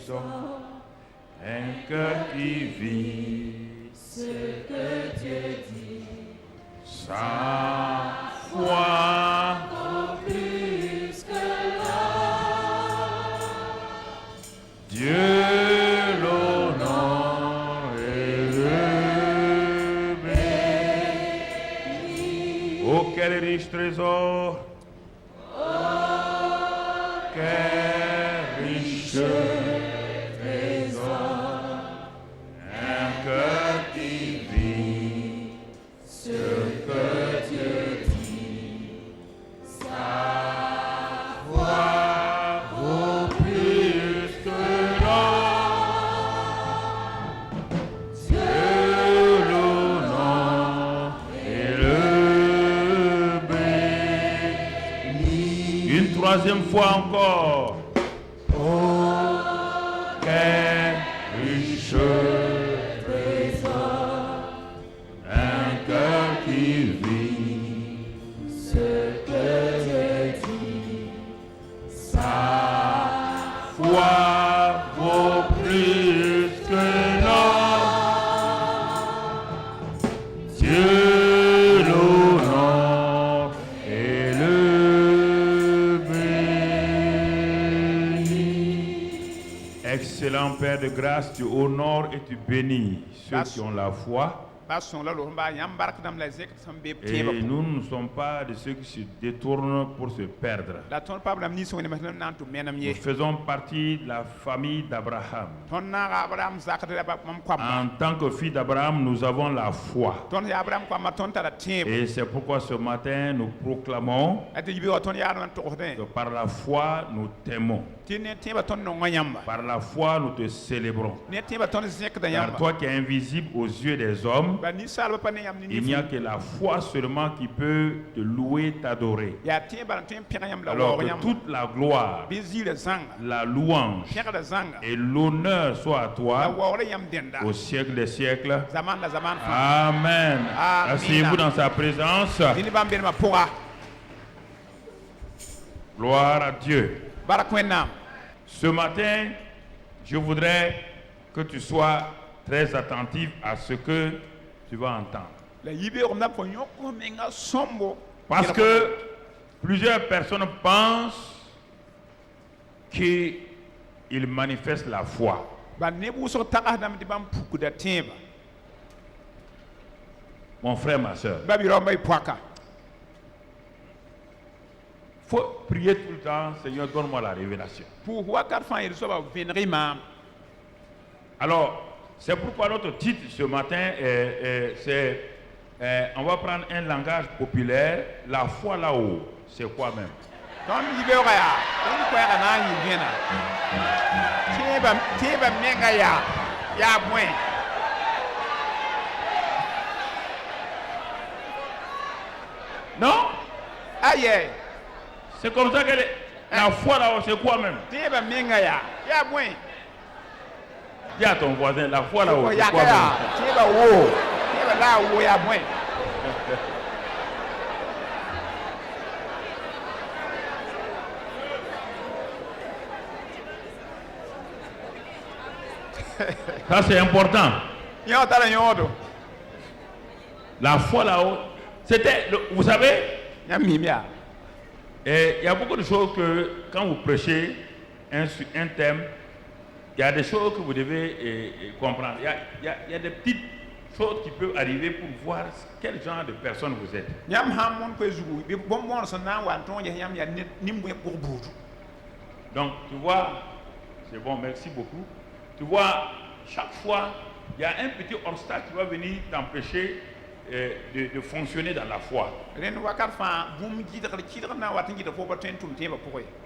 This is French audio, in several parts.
hommes, un cœur qui vit ce que Dieu dit. Sa foi Vaut plus que l'or. Dieu l'honneur et le béni. Oh, quel riche trésor! Quel riche trésor! Un cœur qui vit ce que Dieu dit. Sa foi vaut plus que l'or. Dieu l'honneur et le béni. Une troisième fois encore. Oh, quel riche trésor, un cœur qui vit ce que Dieu dit. Sa foi vaut plus que l'or. Dieu l'honneur et le béni. Excellent Père de grâce, tu honores et tu bénis ceux qui ont la foi. Et nous ne sommes pas de ceux qui se détournent pour se perdre. Nous faisons partie de la famille d'Abraham. En tant que fils d'Abraham, nous avons la foi. Et c'est pourquoi ce matin, nous proclamons que par la foi, nous t'aimons. Par la foi, nous te célébrons. Car toi qui es invisible aux yeux des hommes, il n'y a que la foi seulement qui peut te louer, t'adorer. Alors que toute la gloire, la louange et l'honneur soient à toi au siècle des siècles. Amen. Asseyez-vous dans sa présence. Gloire à Dieu. Ce matin, je voudrais que tu sois très attentif à ce que tu vas entendre. Parce que plusieurs personnes pensent qu'ils manifestent la foi. Mon frère, ma soeur, il faut prier tout le temps, Seigneur, donne-moi la révélation. Alors, c'est pourquoi notre titre ce matin, c'est on va prendre un langage populaire, la foi là-haut. C'est quoi même? Non? Aïe. C'est comme ça que la foi là-haut, c'est quoi même? Dis à ton voisin, la foi là-haut, c'est quoi même? Ça c'est important. La foi là-haut, c'était, vous savez, il y a beaucoup de choses que quand vous prêchez un thème, il y a des choses que vous devez comprendre. Il y a des petites choses qui peuvent arriver pour voir quel genre de personne vous êtes. Donc, tu vois, c'est bon, merci beaucoup. Tu vois, chaque fois, il y a un petit obstacle qui va venir t'empêcher de fonctionner dans la foi.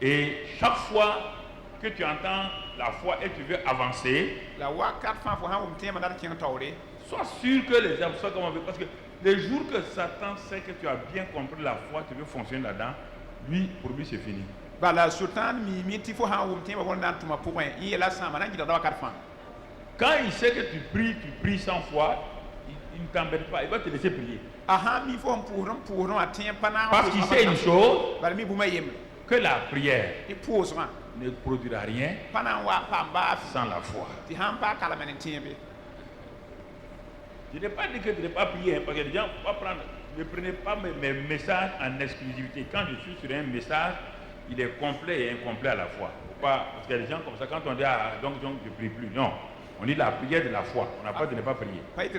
Et chaque fois que tu entends la foi et tu veux avancer, sois sûr que les obstacles vont venir. Parce que les jours que Satan sait que tu as bien compris la foi, tu veux fonctionner là-dedans, lui, pour lui, c'est fini. Quand il sait que tu pries sans foi, il ne t'embête pas, il va te laisser prier. Parce qu'il sait une chose, que la prière ne produira rien sans la foi. Je n'ai pas dit que de ne pas prier, parce que les gens ne prendre. Ne prenez pas mes messages en exclusivité. Quand je suis sur un message, il est complet et incomplet à la fois. Parce qu'il y a des gens comme ça, quand on dit donc je ne prie plus. Non, on dit la prière de la foi. On n'a pas de ne pas prier. Parce que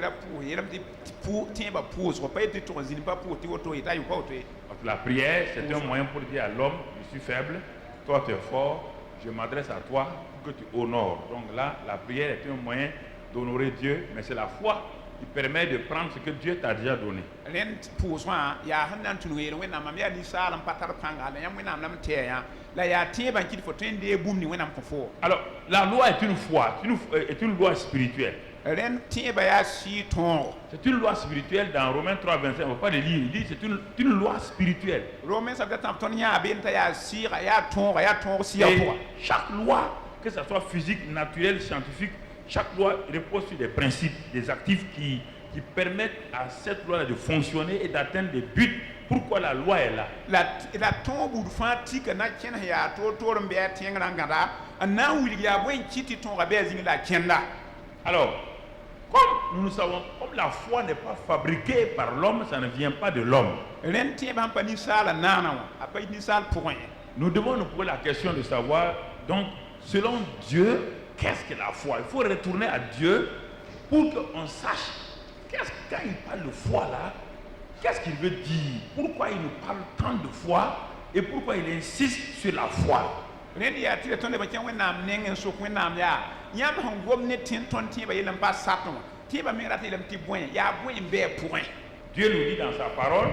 la prière, c'est un moyen pour dire à l'homme, je suis faible, toi tu es fort, je m'adresse à toi pour que tu honores. Donc là, la prière est un moyen d'honorer Dieu, mais c'est la foi qui permet de prendre ce que Dieu t'a déjà donné. Alors, la loi est une foi, est une loi spirituelle. C'est une loi spirituelle dans Romains 3, 25. On ne va pas le lire, il dit c'est une loi spirituelle. Et chaque loi, que ce soit physique, naturelle, scientifique, chaque loi repose sur des principes, des actifs qui permettent à cette loi de fonctionner et d'atteindre des buts. Pourquoi la loi est là? Alors, comme nous savons, comme la foi n'est pas fabriquée par l'homme, ça ne vient pas de l'homme. Nous devons nous poser la question de savoir, donc, selon Dieu, qu'est-ce que la foi? Il faut retourner à Dieu pour qu'on sache quand il parle de foi là, qu'est-ce qu'il veut dire? Pourquoi il nous parle tant de foi et pourquoi il insiste sur la foi? Dieu nous dit dans sa parole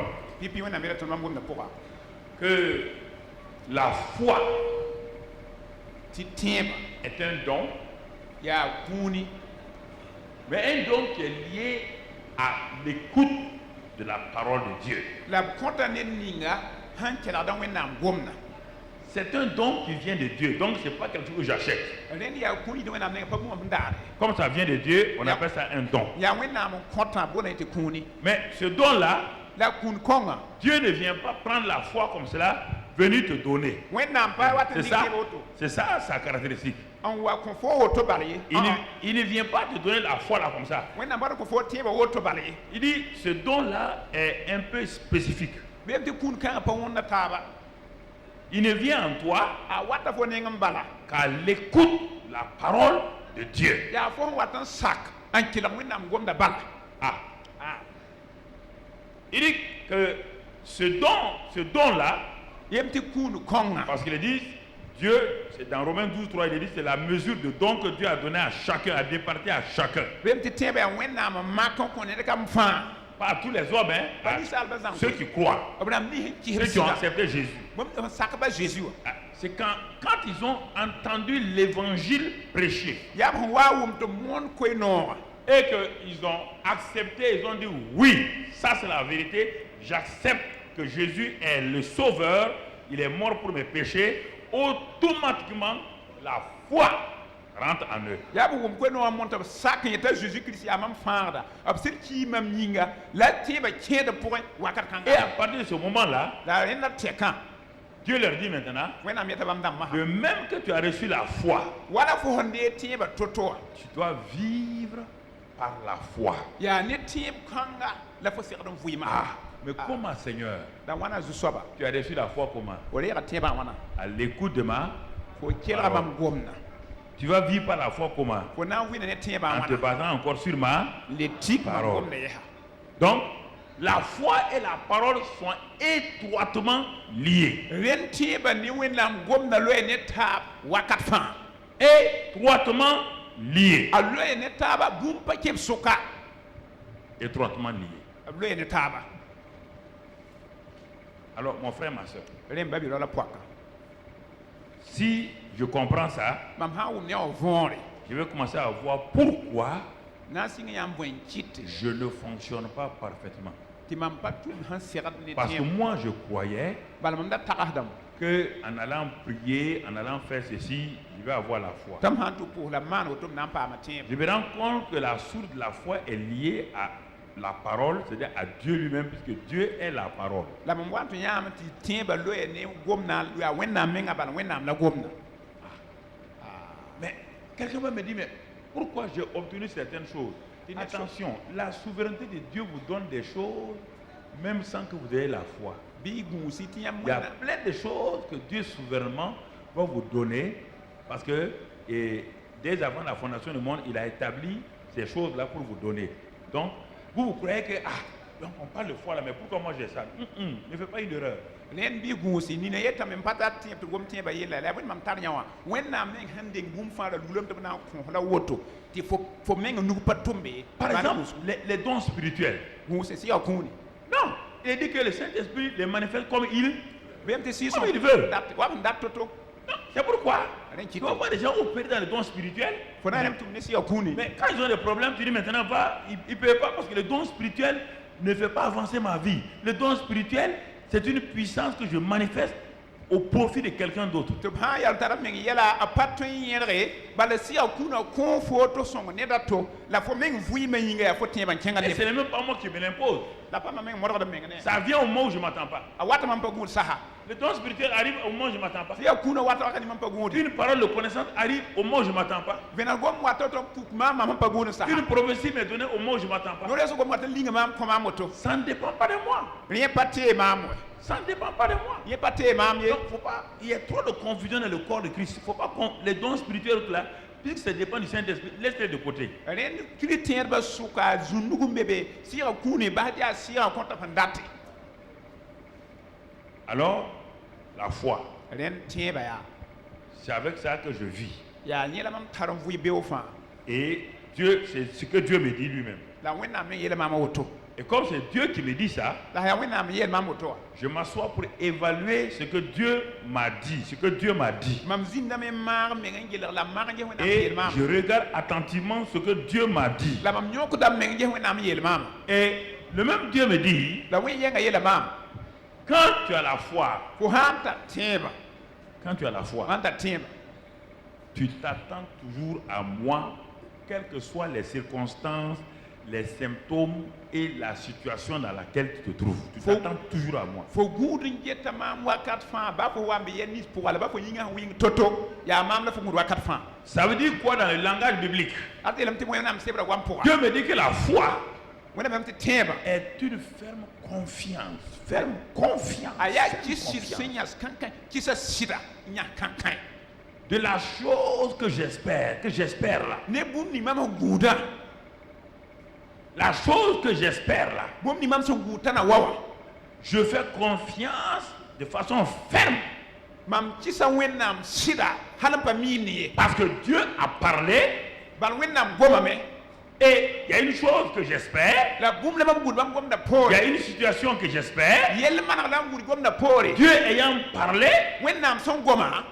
que la foi est un don, mais un don qui est lié à l'écoute de la parole de Dieu. C'est un don qui vient de Dieu, donc ce n'est pas quelque chose que j'achète. Comme ça vient de Dieu, on appelle ça un don. Mais ce don-là, Dieu ne vient pas prendre la foi comme cela, venir te donner. C'est ça sa caractéristique. Il ne vient pas te donner la foi là comme ça. Il dit ce don-là est un peu spécifique. Il ne vient en toi qu'à l'écoute de la parole de Dieu. Il dit que ce don-là, parce qu'il dit, Dieu, c'est dans Romains 12, 3, il dit c'est la mesure de don que Dieu a donné à chacun, a départi à chacun. Pas à tous les hommes, hein, à ceux qui croient, ceux qui ont accepté Jésus. C'est quand ils ont entendu l'évangile prêché et qu'ils ont accepté, ils ont dit oui, ça c'est la vérité, j'accepte que Jésus est le sauveur, il est mort pour mes péchés, automatiquement la foi rentre en eux. Et à partir de ce moment-là, Dieu leur dit maintenant, de même que tu as reçu la foi, tu dois vivre par la foi. Mais comment, Seigneur? Tu as reçu la foi comment? À l'écoute de ma parole. Tu vas vivre par la foi comment? En te basant encore sur ma parole. Donc, la foi et la parole sont étroitement liées. Étroitement liées. Étroitement liées. Alors, mon frère, ma soeur, si je comprends ça, je vais commencer à voir pourquoi je ne fonctionne pas parfaitement. Parce que moi, je croyais qu'en allant prier, en allant faire ceci, je vais avoir la foi. Je me rends compte que la source de la foi est liée à la parole, c'est-à-dire à Dieu lui-même, puisque Dieu est la parole. Quelqu'un va me dire, mais pourquoi j'ai obtenu certaines choses? Attention, la souveraineté de Dieu vous donne des choses même sans que vous ayez la foi. Il y a plein de choses que Dieu souverainement va vous donner parce que dès avant la fondation du monde, il a établi ces choses-là pour vous donner. Donc, vous croyez que, donc on parle de foi là, mais pourquoi moi j'ai ça? Ne fais pas une erreur. Par exemple, les dons spirituels. Non, il dit que le Saint-Esprit les manifeste comme il veut. C'est pourquoi tu vas voir des gens opérer dans les dons spirituels. Mais quand ils ont des problèmes, tu dis maintenant, il ne peut pas parce que le don spirituel ne fait pas avancer ma vie. Le don spirituel, c'est une puissance que je manifeste au profit de quelqu'un d'autre. Et ce n'est même pas moi qui me l'impose. Ça vient au moment où je ne m'attends pas. Le don spirituel arrive au moment où je ne m'attends pas. Une parole de connaissance arrive au moment où je ne m'attends pas. Une prophétie m'est donnée au moment où je ne m'attends pas. Ça ne dépend pas de moi. Ça ne dépend pas de moi. Donc, faut pas, il y a trop de confusion dans le corps de Christ. Il ne faut pas les dons spirituels là, puisque ça dépend du Saint-Esprit, laisse-les de côté. Alors, la foi, c'est avec ça que je vis. Et Dieu, c'est ce que Dieu me dit lui-même. Et comme c'est Dieu qui me dit ça, je m'assois pour évaluer ce que Dieu m'a dit, Et je regarde attentivement ce que Dieu m'a dit. Et le même Dieu me dit, quand tu as la foi, tu t'attends toujours à moi, quelles que soient les circonstances, les symptômes et la situation dans laquelle tu te trouves. Tu t'attends toujours à moi. Ça veut dire quoi dans le langage biblique? Dieu me dit que la foi est une ferme confiance. Ferme confiance. De la chose que j'espère là. La chose que j'espère là, je fais confiance de façon ferme. Parce que Dieu a parlé. Et il y a une chose que j'espère. Il y a une situation que j'espère. Dieu ayant parlé,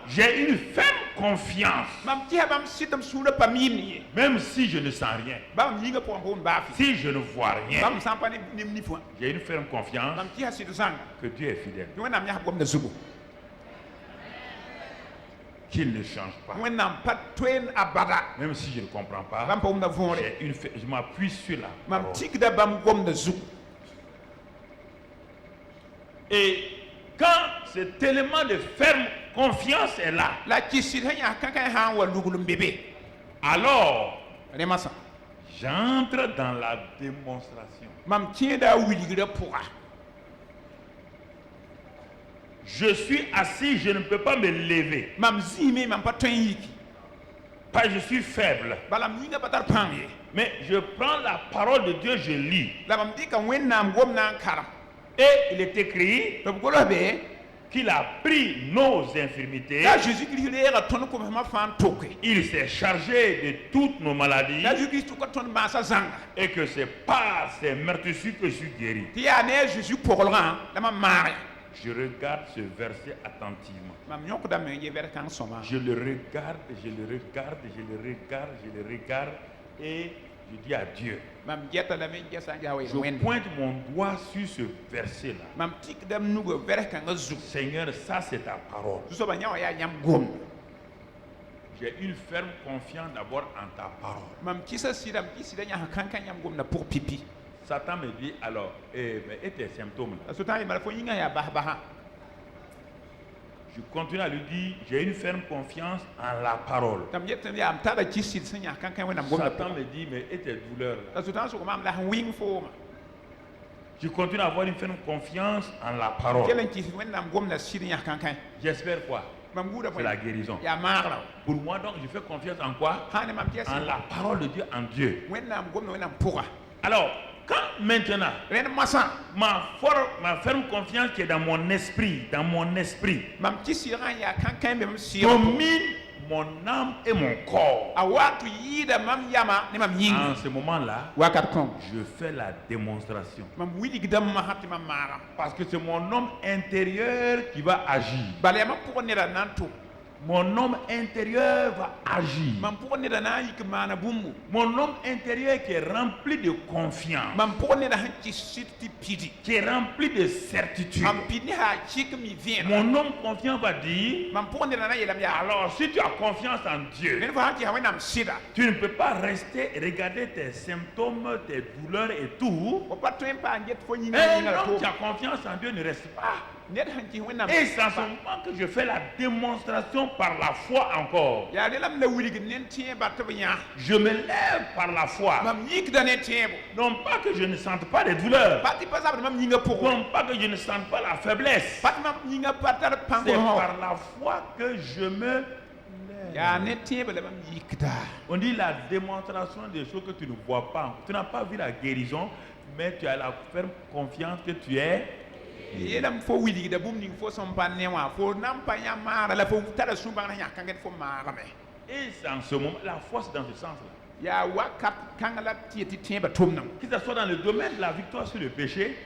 j'ai une ferme confiance. Même si je ne sens rien. Si je ne vois rien. J'ai une ferme confiance que Dieu est fidèle. Qu'il ne change pas. Même si je ne comprends pas, je m'appuie sur la parole. Et quand cet élément de ferme confiance est là, alors j'entre dans la démonstration. Je suis assis, je ne peux pas me lever. Parce que je suis faible. Mais je prends la parole de Dieu, je lis. Et il est écrit qu'il a pris nos infirmités. Il s'est chargé de toutes nos maladies. Et que c'est par ses meurtrissures que je suis guéri. Je regarde ce verset attentivement. Je le regarde, je le regarde, je le regarde, je le regarde et je dis à Dieu. Je pointe mon doigt sur ce verset-là. Seigneur, ça c'est ta parole. J'ai une ferme confiance d'abord en ta parole. Satan me dit alors, et tes symptômes là? Je continue à lui dire, j'ai une ferme confiance en la parole. Satan me dit, mais et tes douleurs là? Je continue à avoir une ferme confiance en la parole. J'espère quoi? C'est la guérison. Pour moi, donc, je fais confiance en quoi? En la parole de Dieu, en Dieu. Alors, quand maintenant, ma ferme confiance qui est dans mon esprit, domine mon âme et mon corps. En ce moment-là, je fais la démonstration. Parce que c'est mon homme intérieur qui va agir. Mon homme intérieur va agir. Mon homme intérieur qui est rempli de confiance, qui est rempli de certitude. Mon homme confiant va dire, alors si tu as confiance en Dieu, tu ne peux pas rester et regarder tes symptômes, tes douleurs et tout. Un homme qui a confiance en Dieu ne reste pas. Et c'est en ce moment que je fais la démonstration par la foi encore. Je me lève par la foi. Non pas que je ne sente pas les douleurs. Non pas que je ne sente pas la faiblesse. C'est par la foi que je me lève. On dit la démonstration des choses que tu ne vois pas. Tu n'as pas vu la guérison, mais tu as la ferme confiance que tu es. Et c'est en ce moment, la foi c'est dans ce sens-là. Que ce soit dans le domaine de la victoire sur le péché,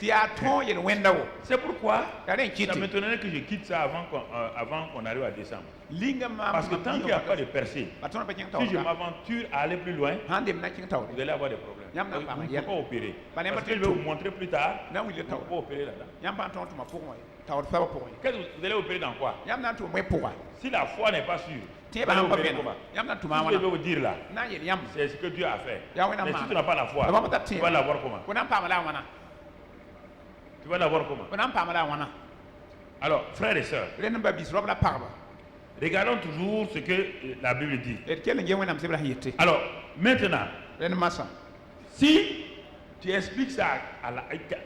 c'est pourquoi ça m'étonnerait que je quitte ça avant qu'on arrive à décembre. Parce que tant qu'il n'y a pas de percée, si je m'aventure à aller plus loin, vous allez avoir des problèmes. Vous ne pouvez pas opérer. Parce que je vais vous montrer plus tard, vous ne pouvez pas opérer là-dedans. Vous allez opérer dans quoi? Si la foi n'est pas sûre, je vais vous dire là, c'est ce que Dieu a fait. Mais si tu n'as pas la foi, tu vas l'avoir comment? Tu vas l'avoir comment? Alors, frères et sœurs, regardons toujours ce que la Bible dit. Alors, maintenant, si tu expliques ça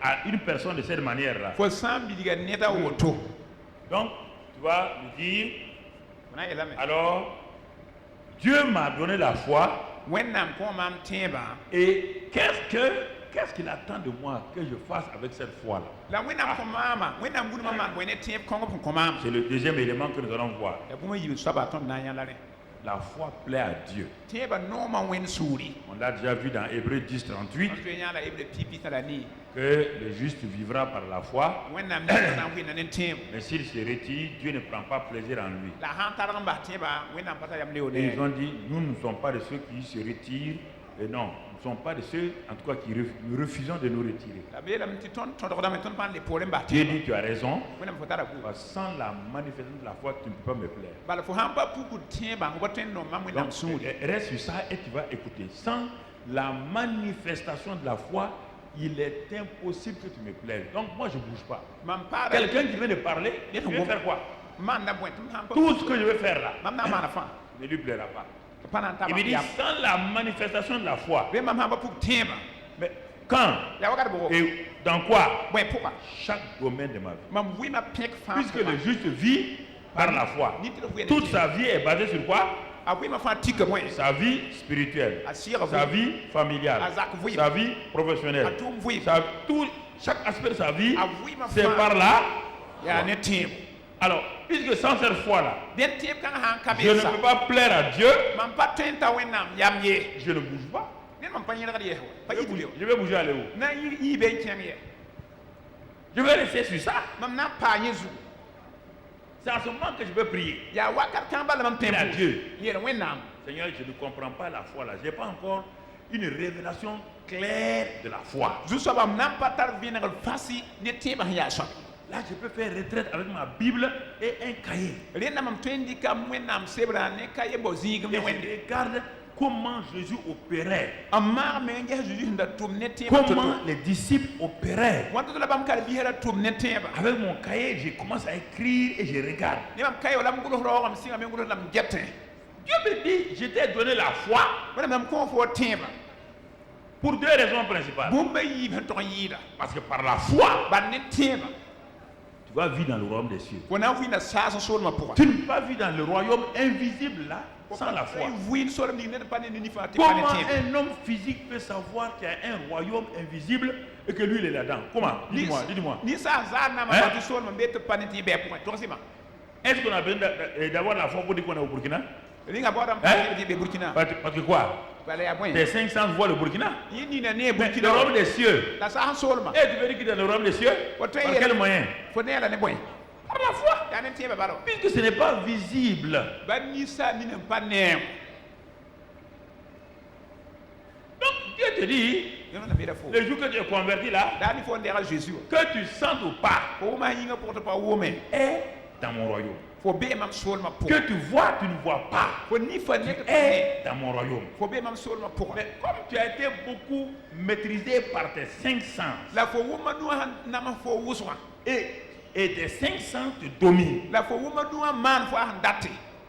à une personne de cette manière-là, donc tu vas lui dire, alors, Dieu m'a donné la foi, et qu'est-ce qu'il attend de moi que je fasse avec cette foi-là? C'est le deuxième élément que nous allons voir. La foi plaît à Dieu. On l'a déjà vu dans Hébreux 10, 38, que le juste vivra par la foi. Mais s'il se retire, Dieu ne prend pas plaisir en lui. Et ils ont dit, nous ne sommes pas de ceux qui se retirent. Et non, nous ne sommes pas de ceux, en tout cas, qui nous refusons de nous retirer. Dieu dit, tu as raison. Sans la manifestation de la foi, tu ne peux pas me plaire. Donc, reste sur ça et tu vas écouter. Sans la manifestation de la foi, il est impossible que tu me plaises. Donc moi, je ne bouge pas. Quelqu'un qui vient de parler, je vais faire quoi? Tout ce que je vais faire là, ne lui plaira pas. Il me dit, sans la manifestation de la foi. Mais quand? Et dans quoi? Chaque domaine de ma vie. Puisque le juste vit par la foi. Toute sa vie est basée sur quoi? Sa vie spirituelle, sa vie familiale, sa vie professionnelle, chaque aspect de sa vie, c'est par là. Alors, puisque sans cette foi-là, je ne peux pas plaire à Dieu, je ne bouge pas. Je vais bouger aller où? Je vais rester sur ça. C'est en ce moment que je veux prier. Dire à Dieu, Seigneur, je ne comprends pas la foi là. Je n'ai pas encore une révélation claire de la foi. Là, je peux faire retraite avec ma Bible et un cahier. Et je regarde comment Jésus opérait. Amma me nge Jésus nda tumne te Comment les disciples opéraient. Wanto la bam kala bihera tumne te ba. Avec mon cahier, je commence à écrire et je regarde. Ni bam kayo lam gulo ro am singa me gulo lam jette. Dieu me dit, je t'ai donné la foi Wala mam ko fo temba. pour deux raisons principales. Bumba yi ben to yida. Parce que par la foi, Ban ne temba. tu vas vivre dans le royaume des cieux. Wona fu na sa so ma pour. Tu ne peux pas vivre dans le royaume invisible là sans la foi. Comment un homme physique peut savoir qu'il y a un royaume invisible et que lui il est là-dedans? Comment? Dis-moi, dis-moi. Est-ce qu'on a besoin d'avoir la foi pour dire qu'on est au Burkina? Parce que quoi? Tes 500 voient le Burkina. Le royaume des cieux. Et tu veux dire qu'il est dans le royaume des cieux? Par quel moyen? Par la foi. Puisque ce n'est pas visible. Donc Dieu te dit, le jour que tu es converti là, que tu sentes ou pas, est dans mon royaume. Que tu vois, tu ne vois pas, est dans mon royaume. Mais comme tu as été beaucoup maîtrisé par tes 500, et tes 500 te dominent.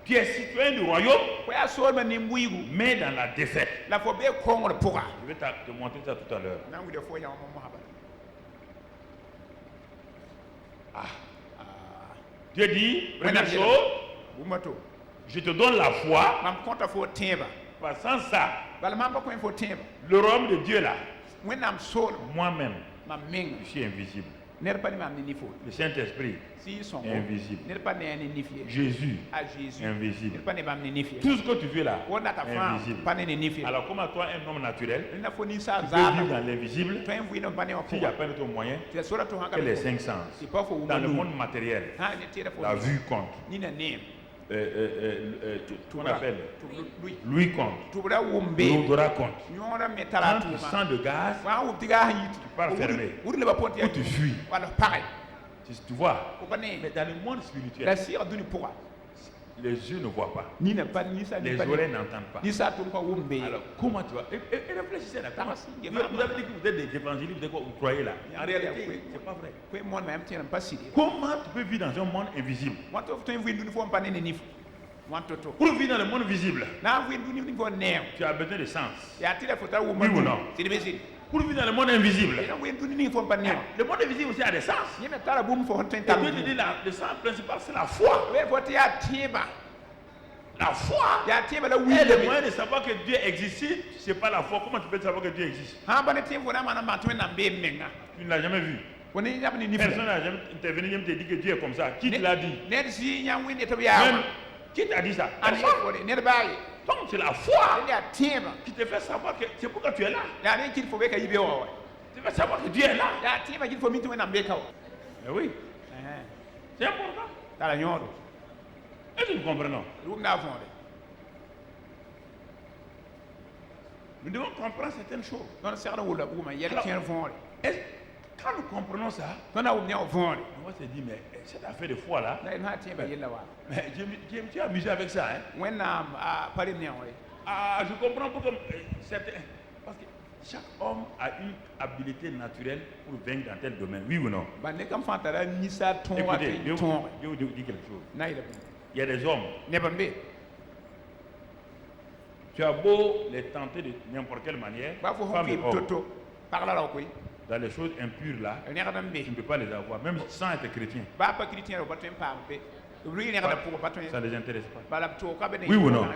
Tu es citoyen du royaume, mais dans la défaite. Je vais te montrer ça tout à l'heure. Dieu dit, première chose, je te donne la foi. Sans ça, le royaume de Dieu là, moi-même, je suis invisible. Le Saint-Esprit est invisible. Jésus est invisible. Tout ce que tu veux là est invisible. Alors comment toi, un homme naturel, tu peux vivre dans l'invisible s'il n'y a pas d'autre moyen que les 5 sens. Dans le monde matériel, la vue compte. On appelle lui compte, l'odorat compte. Quand tu sens de gaz, tu pars fermer ou tu fuis. Tu vois, mais dans le monde spirituel, les yeux ne voient pas, les oreilles n'entendent pas. Alors comment tu vas et réfléchissez là. Vous avez dit que vous êtes des évangélistes, vous croyez là. En réalité, c'est pas vrai. Comment tu peux vivre dans un monde invisible? Pour vivre dans le monde visible, tu as besoin de sens. Oui ou non? Pour vivre dans le monde invisible, le monde invisible aussi a des sens. Et Dieu te dit le sens principal, c'est la foi. La foi est le moyen de savoir que Dieu existe. Ce n'est pas la foi. Comment tu peux savoir que Dieu existe? Tu ne l'as jamais vu. Personne n'a jamais intervenu et te dit que Dieu est comme ça. Qui te l'a dit? Même, qui t'a dit ça? Donc c'est la foi qui te fait savoir que c'est pourquoi tu es là. Tu veux savoir que Dieu est là. Mais oui. C'est important. Est-ce que nous comprenons? Nous devons comprendre certaines choses. Quand nous comprenons ça, on va se dire, mais cette affaire de foi là, mais je me suis amusé avec ça. Je comprends pourquoi certains. Parce que chaque homme a une habilité naturelle pour vaincre dans tel domaine, oui ou non? Écoutez, je vous dis quelque chose. Il y a des hommes. Tu as beau les tenter de n'importe quelle manière, femme et homme, dans les choses impures là, tu ne peux pas les avoir, même sans être chrétien. Ça ne les intéresse pas. Oui ou non?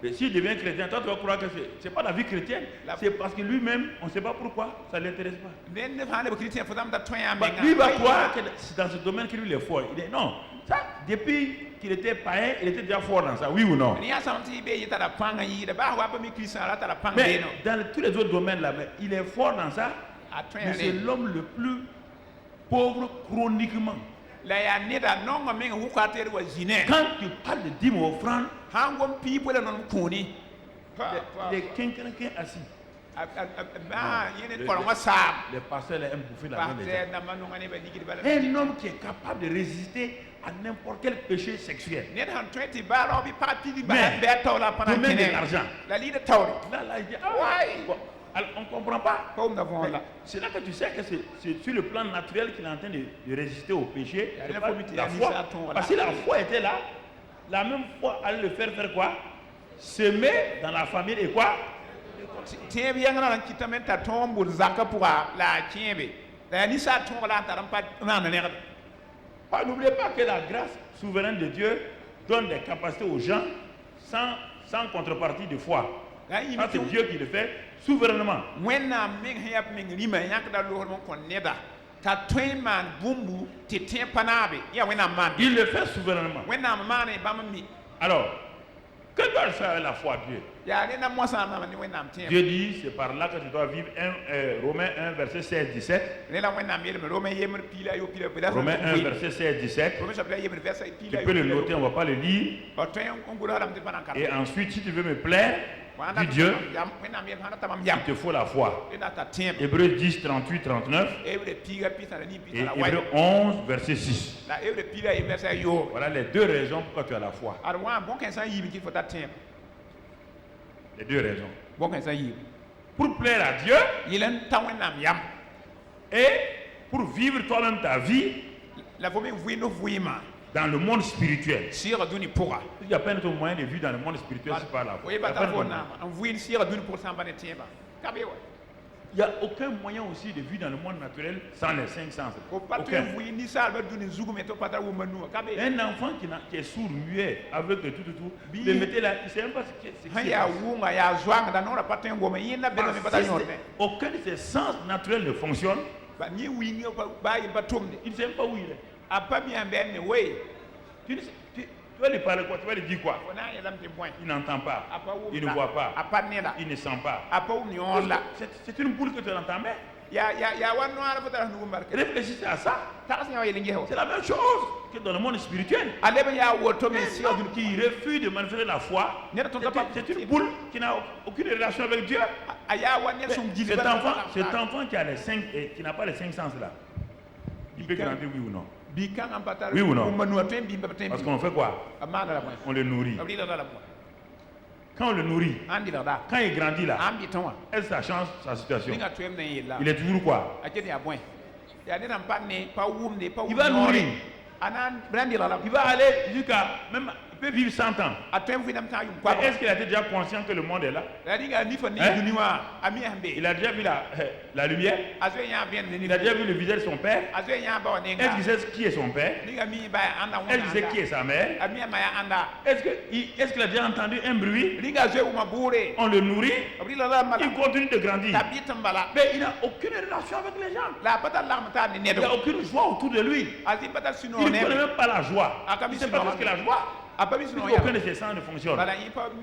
Mais s'il devient chrétien, toi tu vas croire que ce n'est pas la vie chrétienne. C'est parce que lui-même, on ne sait pas pourquoi, ça ne l'intéresse pas. Lui va croire que c'est dans ce domaine qu'il est fort. Il dit non, ça, depuis qu'il était païen, il était déjà fort dans ça, oui ou non? Mais dans tous les autres domaines là, mais il est fort dans ça. Mais c'est l'homme le plus pauvre chroniquement. Quand tu parles de dîmes offrandes, les quinquinquins assis, Les pasteurs aiment bouffer la main des gens. Un homme qui est capable de résister à n'importe quel péché sexuel. Mais donner de l'argent. Là, il dit, alors, on ne comprend pas. C'est là que tu sais que c'est sur le plan naturel qu'il est en train de résister au péché. La foi. Parce que la foi était là. La même foi allait le faire quoi? Semer dans la famille et quoi? N'oubliez pas que la grâce souveraine de Dieu donne des capacités aux gens sans contrepartie de foi. C'est Dieu qui le fait souverainement. Il le fait souverainement. Alors, que doit faire la foi à Dieu? Dieu dit, c'est par là que tu dois vivre. Romains 1, verset 16-17. Romains 1, verset 16-17. Tu peux le noter, on ne va pas le lire. Et ensuite, si tu veux me plaire, dis Dieu, il te faut la foi. Hébreux 10, 38, 39. Et Hébreux 11, verset 6. Voilà les deux raisons pourquoi tu as la foi. Les deux raisons. Pour plaire à Dieu et pour vivre toi-même ta vie dans le monde spirituel. Il n'y a pas d'autre moyen de vivre dans le monde spirituel si pas la foi. Il n'y a aucun moyen aussi de vivre dans le monde naturel sans les cinq sens. Aucun. Un enfant qui est sourd, muet, aveugle, tout, le mettez là, il ne sait même pas ce que c'est. Aucun de ses sens naturels ne fonctionne. Il ne sait même pas où il est. Tu vas lui parler quoi? Tu vas lui dire quoi? Il n'entend pas. Il ne voit pas. Il ne sent pas. C'est une boule que tu entends. Réfléchissez à ça. C'est la même chose que dans le monde spirituel. Qui refuse de manifester la foi, c'est une boule qui n'a aucune relation avec Dieu. Cet enfant qui a les cinq et qui n'a pas les cinq sens là, il peut grandir, oui ou non? Oui ou non? Parce qu'on fait quoi? On le nourrit. Quand on le nourrit, quand il grandit là, est-ce que ça change sa situation? Il est toujours quoi? Il va nourrir. Il va aller jusqu'à même, il peut vivre 100 ans. Est-ce qu'il a été déjà conscient que le monde est là? Il a déjà vu la lumière? Il a déjà vu le visage de son père? Est-ce qu'il sait qui est son père? Est-ce qu'il sait qui est sa mère? Est-ce qu'il a déjà entendu un bruit? On le nourrit, il continue de grandir. Mais il n'a aucune relation avec les gens. Il n'y a aucune joie autour de lui. Il ne connaît même pas la joie. Il ne sait pas ce que la joie. Aucun de ces sens ne fonctionne.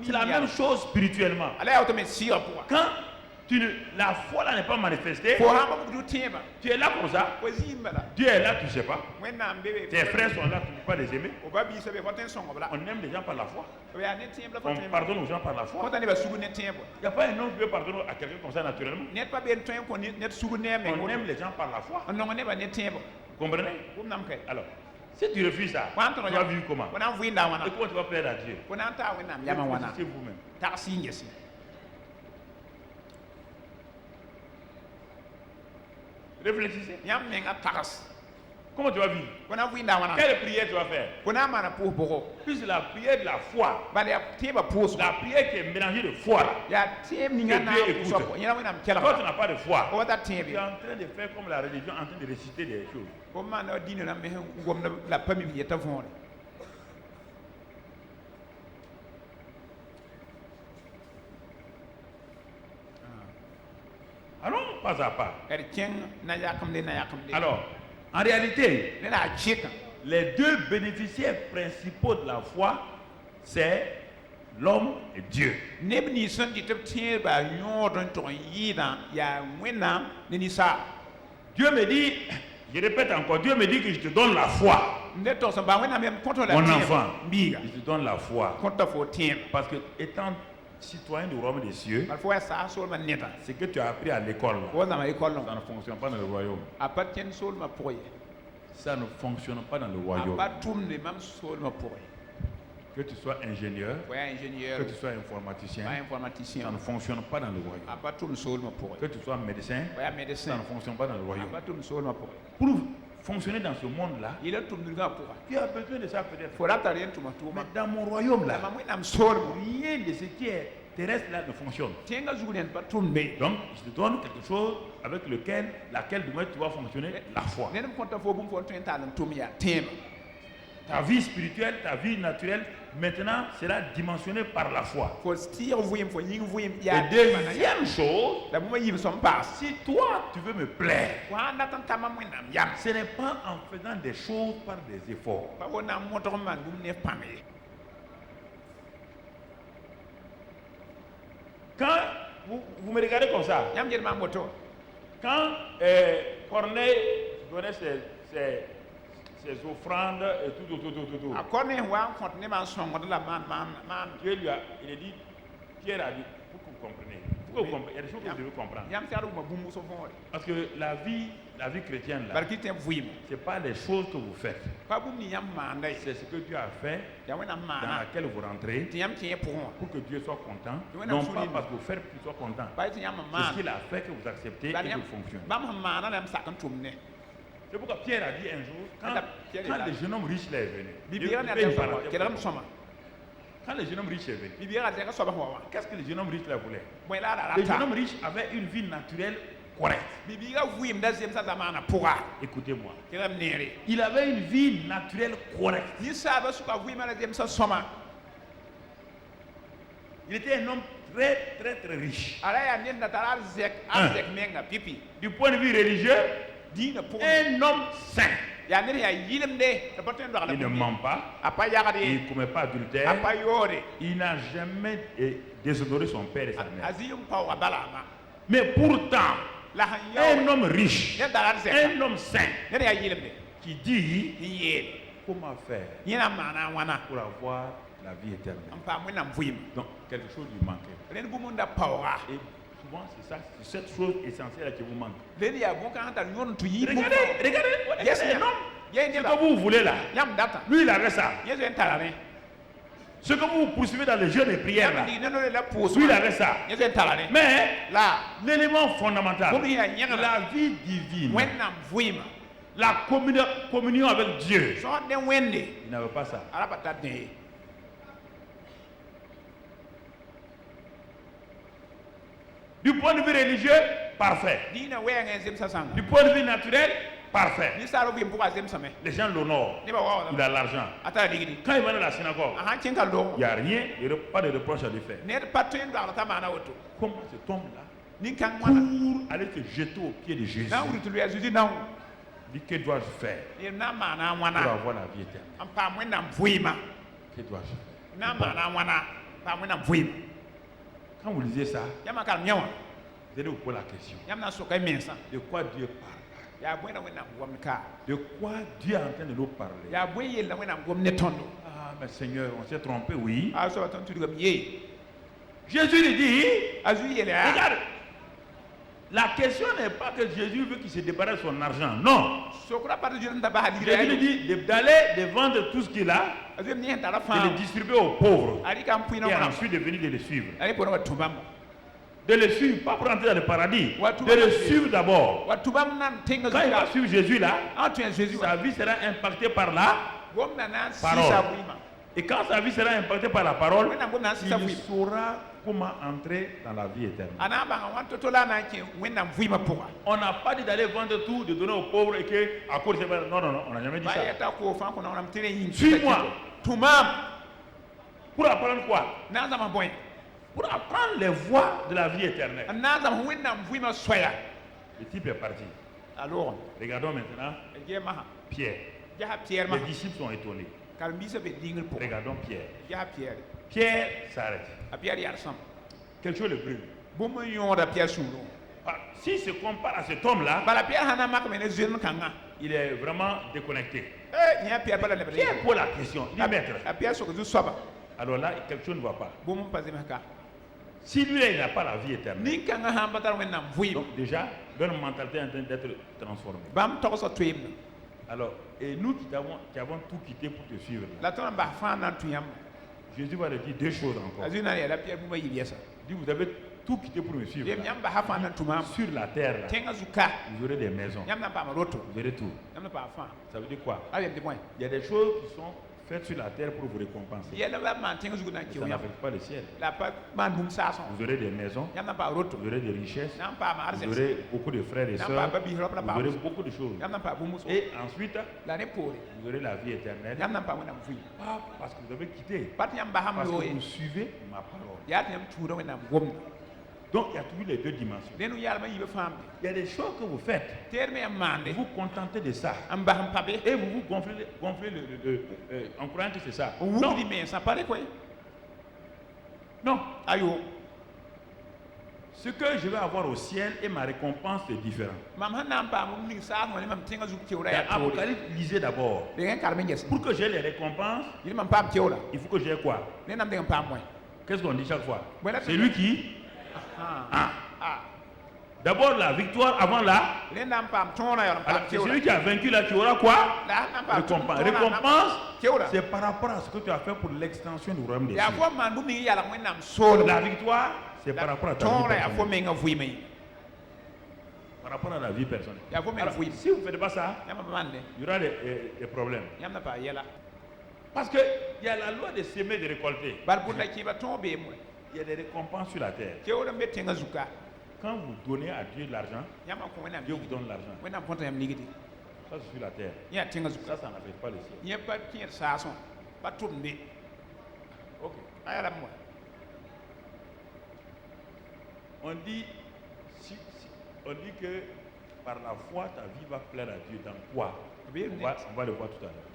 C'est la même chose spirituellement. Quand la foi là n'est pas manifestée, tu es là comme ça. Dieu est là, tu ne sais pas. Tes frères sont là, tu ne peux pas les aimer. On aime les gens par la foi. On pardonne aux gens par la foi. Il n'y a pas un homme qui peut pardonner à quelqu'un comme ça naturellement. On aime les gens par la foi. Vous comprenez? Alors, si tu refuses ça, tu vas vivre comment? Et comment tu vas plaire à Dieu? C'est vous-même. Réfléchissez. Comment tu vas vivre? Quelle prière tu vas faire? Plus la prière de la foi. La prière qui est mélangée de foi. Que Dieu écoute. Quand tu n'as pas de foi, tu es en train de faire comme la religion, en train de réciter des choses. Allons pas à pas. Alors, en réalité, les deux bénéficiaires principaux de la foi, c'est l'homme et Dieu. Dieu me dit, je répète encore, Dieu me dit que je te donne la foi. Mon enfant, je te donne la foi. Parce que étant citoyen du royaume des cieux, ce que tu as appris à l'école, ça ne fonctionne pas dans le royaume. Ça ne fonctionne pas dans le royaume. Que tu sois ingénieur, que tu sois informaticien, ça ne fonctionne pas dans le royaume. Que tu sois médecin, ça ne fonctionne pas dans le royaume. Pour fonctionner dans ce monde-là, tu as besoin de ça peut-être. Mais dans mon royaume-là, rien de ce qui est terrestre là ne fonctionne. Donc, je te donne quelque chose avec laquelle demain tu vas fonctionner, la foi. Ta vie spirituelle, ta vie naturelle, maintenant sera dimensionnée par la foi. Et deuxième chose, si toi tu veux me plaire, ce n'est pas en faisant des choses par des efforts. Quand vous me regardez comme ça, quand Corneille donnait ses offrandes et tout. Dieu lui a dit, Pierre a dit, pour que vous compreniez. Il y a des choses que vous devez comprendre. Parce que la vie chrétienne, là, ce n'est pas les choses que vous faites. C'est ce que Dieu a fait, dans laquelle vous rentrez, pour que Dieu soit content. Non pas parce que vous faites qu'il soit content. C'est ce qu'il a fait que vous acceptez et que vous fonctionnez. C'est pourquoi Pierre a dit un jour, quand le jeune homme riche là est venu, quand le jeune homme riche est venu, qu'est-ce que le jeune homme riche là voulait? Le jeune homme riche avait une vie naturelle correcte. Écoutez-moi. Il avait une vie naturelle correcte. Il était un homme très riche. Du point de vue religieux, un homme saint. Il ne ment pas, il ne commet pas adultère, il n'a jamais déshonoré son père et sa mère. Mais pourtant, un homme riche, un homme saint, qui dit comment faire pour avoir la vie éternelle. Donc, quelque chose lui manquait. Et souvent, c'est ça, c'est cette chose essentielle qui vous manque. Regardez, ce que vous voulez là, lui il avait ça. Ce que vous poursuivez dans les jeûnes et prières là, lui il avait ça. Mais l'élément fondamental, la vie divine, la communion avec Dieu, il n'avait pas ça. Du point de vue religieux, parfait. Du point de vue naturel, parfait. Les gens l'honorent. Il a l'argent. Quand il va dans la synagogue, il n'y a rien, il n'y a pas de reproche à lui faire. Comment cet homme-là, pour aller se jeter aux pieds de Jésus, dit que dois-je faire pour avoir la vie éternelle? Que dois-je faire? Quand vous lisez ça, vous allez vous poser la question. De quoi Dieu parle? De quoi Dieu est en train de nous parler? Ah, mais Seigneur, on s'est trompé, oui. Jésus lui dit, regarde, la question n'est pas que Jésus veut qu'il se débarrasse de son argent. Non. Jésus lui dit d'aller, de vendre tout ce qu'il a, de le distribuer aux pauvres. Et ensuite de venir de le suivre. De le suivre, pas pour entrer dans le paradis. De le suivre d'abord. Quand il va suivre Jésus là, sa vie sera impactée par la parole. Et quand sa vie sera impactée par la parole, il saura comment entrer dans la vie éternelle. On n'a pas dit d'aller vendre tout, de donner aux pauvres et que à cause de ça. Non, on n'a jamais dit ça. Suis-moi. Pour apprendre quoi? Pour apprendre les voies de la vie éternelle. Le type est parti. Alors, regardons maintenant Pierre. Les disciples sont étonnés. Regardons Pierre. Pierre s'arrête. Quelque chose le brûle. S'il se compare à cet homme-là, il est vraiment déconnecté. Pierre pose la question. Il dit, maître. Alors là, quelque chose ne va pas. Si lui il n'a pas la vie éternelle, donc déjà, leur mentalité est en train d'être transformée. Alors, et nous qui avons tout quitté pour te suivre, Jésus va leur dire deux choses encore. Il dit, vous avez tout quitté pour me suivre. Là. Sur la terre, là, vous aurez des maisons, vous aurez tout. Ça veut dire quoi? Il y a des choses qui sont faites sur la terre pour vous récompenser. Ça n'affecte pas le ciel. Vous aurez des maisons, vous aurez des richesses, vous aurez beaucoup de frères et sœurs, vous aurez beaucoup de choses. Et ensuite, vous aurez la vie éternelle. Pas parce que vous avez quitté, parce que vous suivez ma parole. Donc il y a toujours les deux dimensions. Il y a des choses que vous faites. Vous vous contentez de ça. Et vous vous gonflez en croyant que c'est ça. Non. Non. Ce que je vais avoir au ciel et ma récompense est différent. Dans Apocalypse, lisez d'abord. Pour que j'ai les récompenses, il faut que j'ai quoi? Qu'est-ce qu'on dit chaque fois? C'est lui qui... D'abord la victoire avant là. C'est celui qui a vaincu là, tu auras quoi? Récompense. Récompense, c'est par rapport à ce que tu as fait pour l'extension du royaume des cieux. La victoire, c'est par rapport à ta vie. Par rapport à la vie personnelle. Alors, si vous ne faites pas ça, il y aura des problèmes. Parce qu'il y a la loi de semer et de récolter. Il y a des récompenses sur la terre. Quand vous donnez à Dieu de l'argent, Dieu vous donne l'argent. Ça c'est sur la terre. Ça n'affecte pas le ciel. Ok. On dit que par la foi ta vie va plaire à Dieu. Dans quoi? On va le voir tout à l'heure.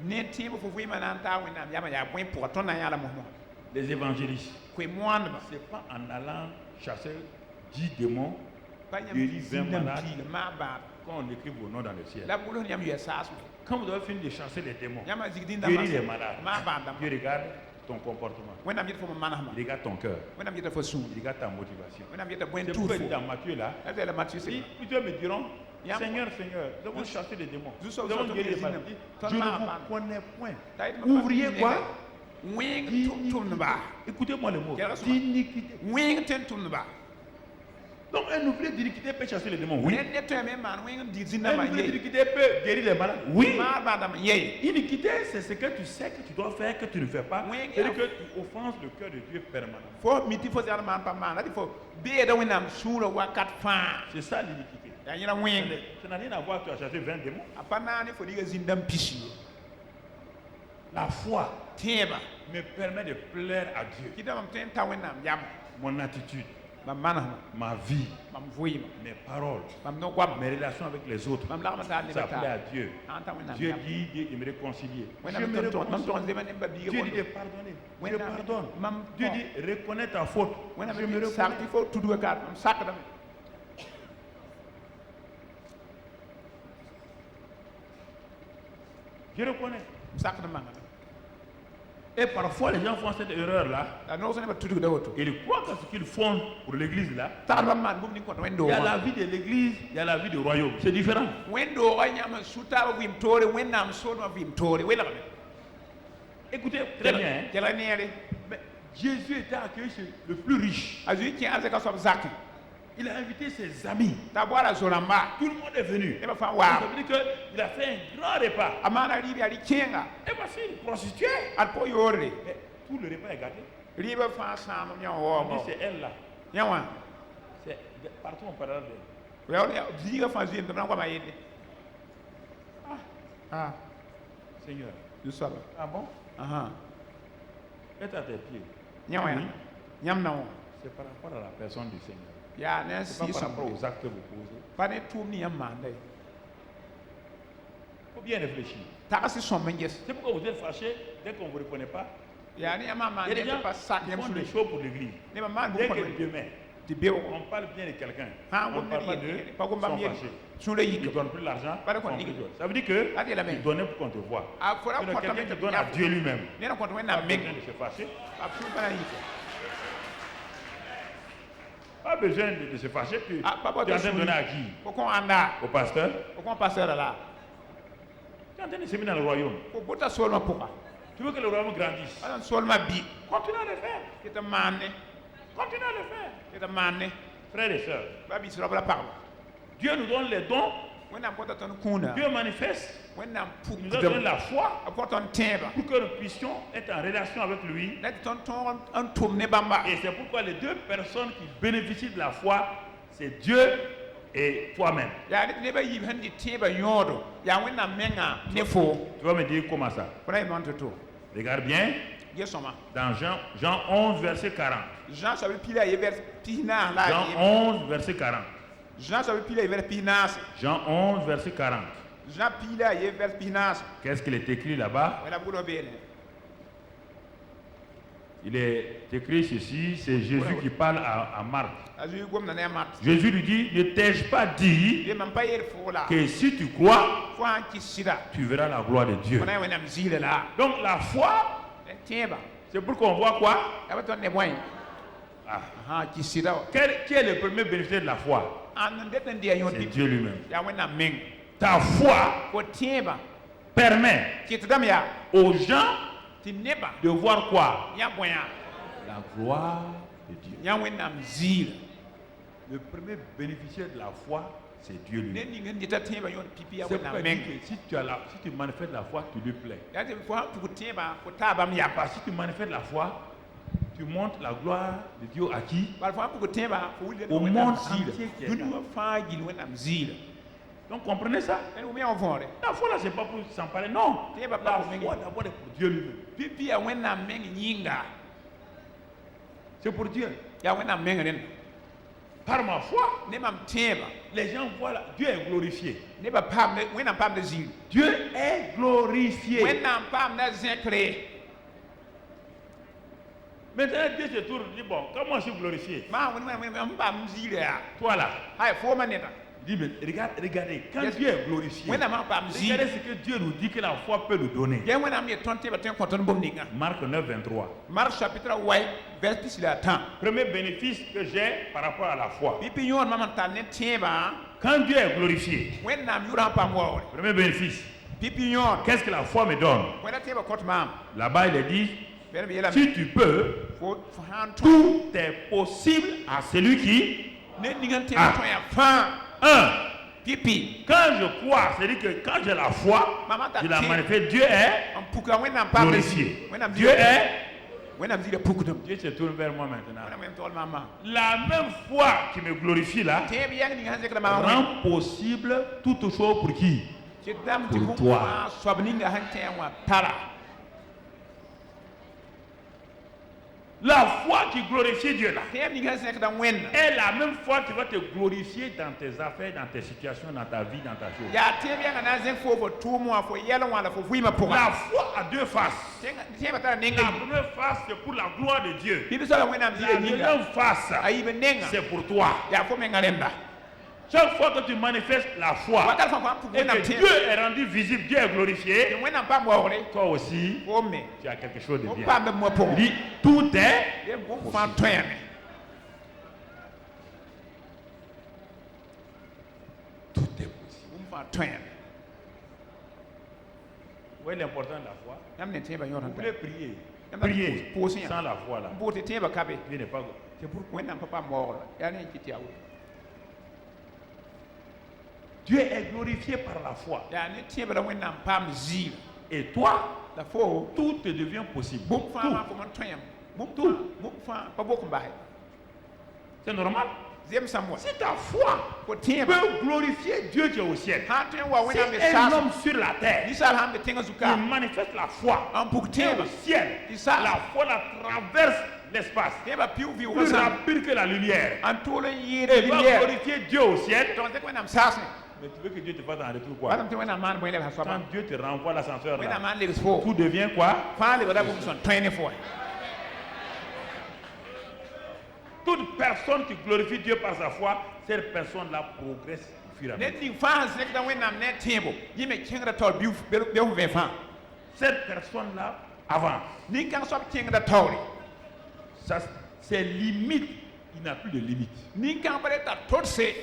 Les évangélistes, c'est pas en allant chasser 10 démons, guérir 20 malades, quand on écrit vos noms dans le ciel. Quand vous avez fini de chasser les démons, guérir les malades, Dieu regarde ton comportement, il regarde ton cœur, il regarde ta motivation. C'est pourquoi il dit dans Matthieu là, plusieurs me diront, Seigneur, Seigneur, nous avons chassé les démons, nous avons guéri les malades. Je ne vous connais point. Ouvriez quoi? Écoutez-moi le mot. D'iniquité. Donc un ouvrier d'iniquité peut chasser les démons. Oui. Un ouvrier d'iniquité peut guérir les malades. Oui. Iniquité, c'est ce que tu sais que tu dois faire, que tu ne fais pas. C'est-à-dire que tu offenses le cœur de Dieu permanemment. C'est ça l'iniquité. Ça n'a rien à voir que tu as chassé 20 démons. La foi me permet de plaire à Dieu. Mon attitude, ma vie, mes paroles, mes relations avec les autres, ça plaît à Dieu. Dieu dit de me réconcilier. Je me réconcilie. Dieu dit de pardonner. Je pardonne. Dieu dit reconnais ta faute. Je me reconnais. Je reconnais. Et parfois les gens font cette erreur-là. Ils croient que ce qu'ils font pour l'église là, il y a la vie de l'église, il y a la vie du royaume. C'est différent. Écoutez très bien. Mais Jésus était accueilli chez le plus riche. Il a invité ses amis. Tout le monde est venu. Ça veut dire qu'il a fait un grand repas. Et voici une prostituée. Mais tout le repas est gâté. On dit c'est elle là. C'est partout on parle d'elle. Seigneur. Ah bon? Mets à tes pieds. C'est par rapport à la personne du Seigneur. C'est pas par rapport aux actes que vous posez. Il faut bien réfléchir. C'est pourquoi vous êtes fâché dès qu'on ne vous reconnaît pas. Il y a des gens qui font des choses pour l'église. Dès que demain, on parle bien de quelqu'un. On ne parle pas d'eux, ils sont fâchés. Ils ne donnent plus l'argent. Ça veut dire qu'ils donnaient pour qu'on te voit. C'est quelqu'un qui donne à Dieu lui-même. Pas besoin de se fâcher. Pas besoin de se fâcher. Tu es en train de donner à qui? Au pasteur? Tu es en train de semer dans le royaume. Tu veux que le royaume grandisse? Continue à le faire. Continue à le faire. Frères et sœurs, Dieu nous donne les dons. Dieu manifeste. Nous donne la foi pour que nous puissions être en relation avec lui. Et c'est pourquoi les deux personnes qui bénéficient de la foi, c'est Dieu et toi-même. Tu vas me dire comment ça? Regarde bien. Dans Jean 11, verset 40. Jean 11, verset 40. Jean 11, verset 40. Qu'est-ce qu'il est écrit là-bas? Il est écrit ceci, c'est Jésus qui parle à Marc. Jésus lui dit, ne t'ai-je pas dit que si tu crois, tu verras la gloire de Dieu. Donc la foi, c'est pour qu'on voit quoi? Qui est le premier bénéficiaire de la foi? C'est Dieu lui-même. Ta foi permet aux gens de voir quoi? La gloire de Dieu. Le premier bénéficiaire de la foi, c'est Dieu lui-même. C'est pourquoi si tu manifestes la foi, tu lui plais. Si tu manifestes la foi, tu montres la gloire de Dieu à qui? Au monde entier qui est là. Donc comprenez ça? La foi là, c'est pas pour s'en parler, non. La foi d'abord est pour Dieu lui-même. C'est pour Dieu. Par ma foi, les gens voient là, Dieu est glorifié. Dieu est glorifié. Maintenant, Dieu se tourne et dit, bon, comment je suis glorifié? Toi là. Il dit, mais regardez, quand Dieu est glorifié, regardez ce que Dieu nous dit que la foi peut nous donner. Marc 9, 23. Premier bénéfice que j'ai par rapport à la foi. Quand Dieu est glorifié, premier bénéfice, qu'est-ce que la foi me donne? Là-bas, il est dit, si tu peux, tout est possible à celui qui a. Quand je crois, c'est-à-dire que quand j'ai la foi, je la manifeste, Dieu est glorifié. Dieu se tourne vers moi maintenant. La même foi qui me glorifie là rend possible toute chose pour qui? Pour toi. La foi qui glorifie Dieu là est la même foi qui va te glorifier dans tes affaires, dans tes situations, dans ta vie, dans ta chose. La foi a deux faces. La première face c'est pour la gloire de Dieu. La deuxième face c'est pour toi. Chaque fois que tu manifestes la foi et que Dieu est rendu visible, Dieu est glorifié, toi aussi, tu as quelque chose de bien. Il dit, tout est possible. Tout est possible. Vous voyez l'importance de la foi? Vous voulez prier. Prier sans la foi là. Dieu n'est pas. C'est pourquoi Dieu est glorifié par la foi. Et toi, tout te devient possible. Tout. C'est normal. Si ta foi peut glorifier Dieu qui est au ciel, si un homme sur la terre qui manifeste la foi qui est au ciel, la foi la traverse l'espace plus rapide que la lumière et va glorifier Dieu au ciel. Mais tu veux que Dieu te fasse en retour quoi? Quand Dieu te renvoie l'ascenseur là, tout devient quoi? Toute personne qui glorifie Dieu par sa foi, cette personne-là progresse au fur et à mesure. Cette personne-là avance. Ça, ses limites il n'a plus de limite. Ni kan bare ta totse.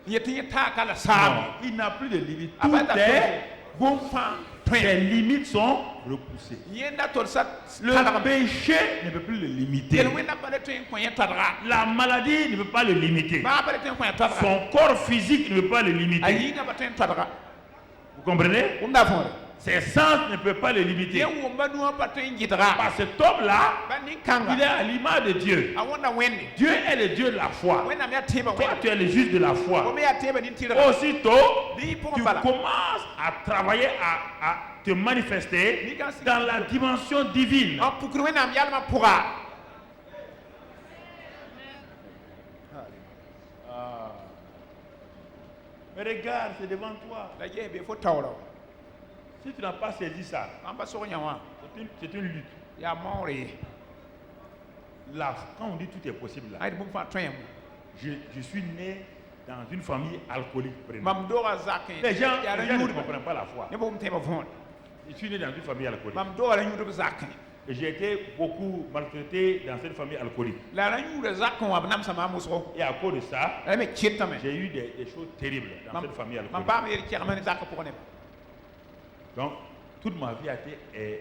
Yeti ta kala Non, sam. il n'a plus de limite. Tout Abata est, bon fan. ses limites sont repoussées. Yenda totsa Le péché ne peut plus le limiter. El wena bare to en konya tadra. La maladie ne peut pas le limiter. Ba bare to en konya tadra. Son corps physique ne peut pas le limiter. Ayi ga bare to en tadra. Vous comprenez? Unda fond. Ses sens ne peuvent pas le limiter. Ye wo manu ba to en gidra. Parce que cet homme-là, Ba ni kanga. il est à l'image de Dieu. I wonder when. Dieu est le Dieu de la foi. When am ya teba Toi, when. tu es le juge de la foi. Ko me ya teba ni tira. Aussitôt, Ni pour tu bala. commences à travailler, à te manifester dans la dimension divine. En pukru when am yalma pura. Mais regarde, c'est devant toi. La ye be fo tawro. Si tu n'as pas saisi ça, Am ba so nyawa. c'est une lutte. Ya mori. Là, quand on dit tout est possible, là, Ay bu fa toyam. je suis né dans une famille alcoolique. Mam dora zakin. Les gens ya ne yuri. comprennent pas la foi. Ne bo mteba fond. Je suis né dans une famille alcoolique. Mam dora yuri zakin. Et j'ai été beaucoup maltraité dans cette famille alcoolique. La ran yuri zakin wa nam sama muso. Et à cause de ça, Ay me chitame. j'ai eu des choses terribles dans cette famille Mam alcoolique. ba me yeri kermane zakka pour ne. Donc, toute ma vie a été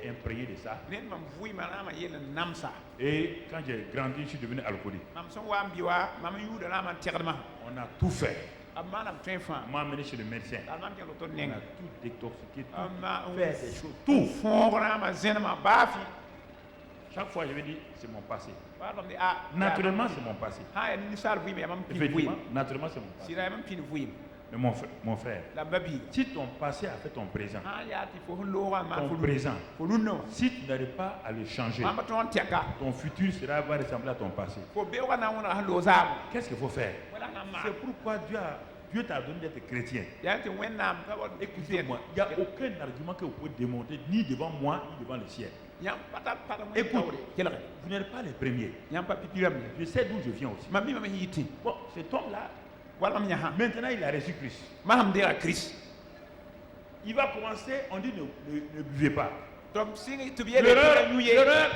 imprégnée de ça. Nen mam vui manama yele namsa. Et quand j'ai grandi, je suis devenu alcoolique. Mam son wa mbiwa mam yuda na man terma. On a tout fait. Amanam twenfa. On m'a amené chez le médecin. Almam jelo to On a nenga. tout détoxiqué, tout Amma fait des choses. tout fongra ma zenma bafi. Chaque fois, je vais dire, c'est mon passé. Pardon de a. Naturellement, c'est mon passé. Ha ni sal vui me mam pin vui. Effectivement, naturellement, c'est mon passé. Sira mam pin vui. Mais mon frère, La babi. si ton passé a fait ton présent, Ha ya ti fo lora ma ton fo présent, no. si tu n'arrives pas à le changer, Mama ton teka. ton futur va ressembler à ton passé. Fo be wana wona lozam. Qu'est-ce qu'il faut faire? Wala ngama. C'est pourquoi Dieu t'a donné d'être chrétien. Ya ti wenna ka wa Écoutez-moi, il n'y a aucun argument que vous pouvez démonter, ni devant moi, ni devant le ciel. Yam pata pata mo Écoute, kela. vous n'êtes pas les premiers. Yam pa pipiram. Je sais d'où je viens aussi. Mami mama yiti. Bon, cet homme-là, Wala mnya ha. maintenant il a reçu Christ. Maham dira Christ. Il va commencer, on dit ne buvez pas. Donc si tu viens de L'erreur,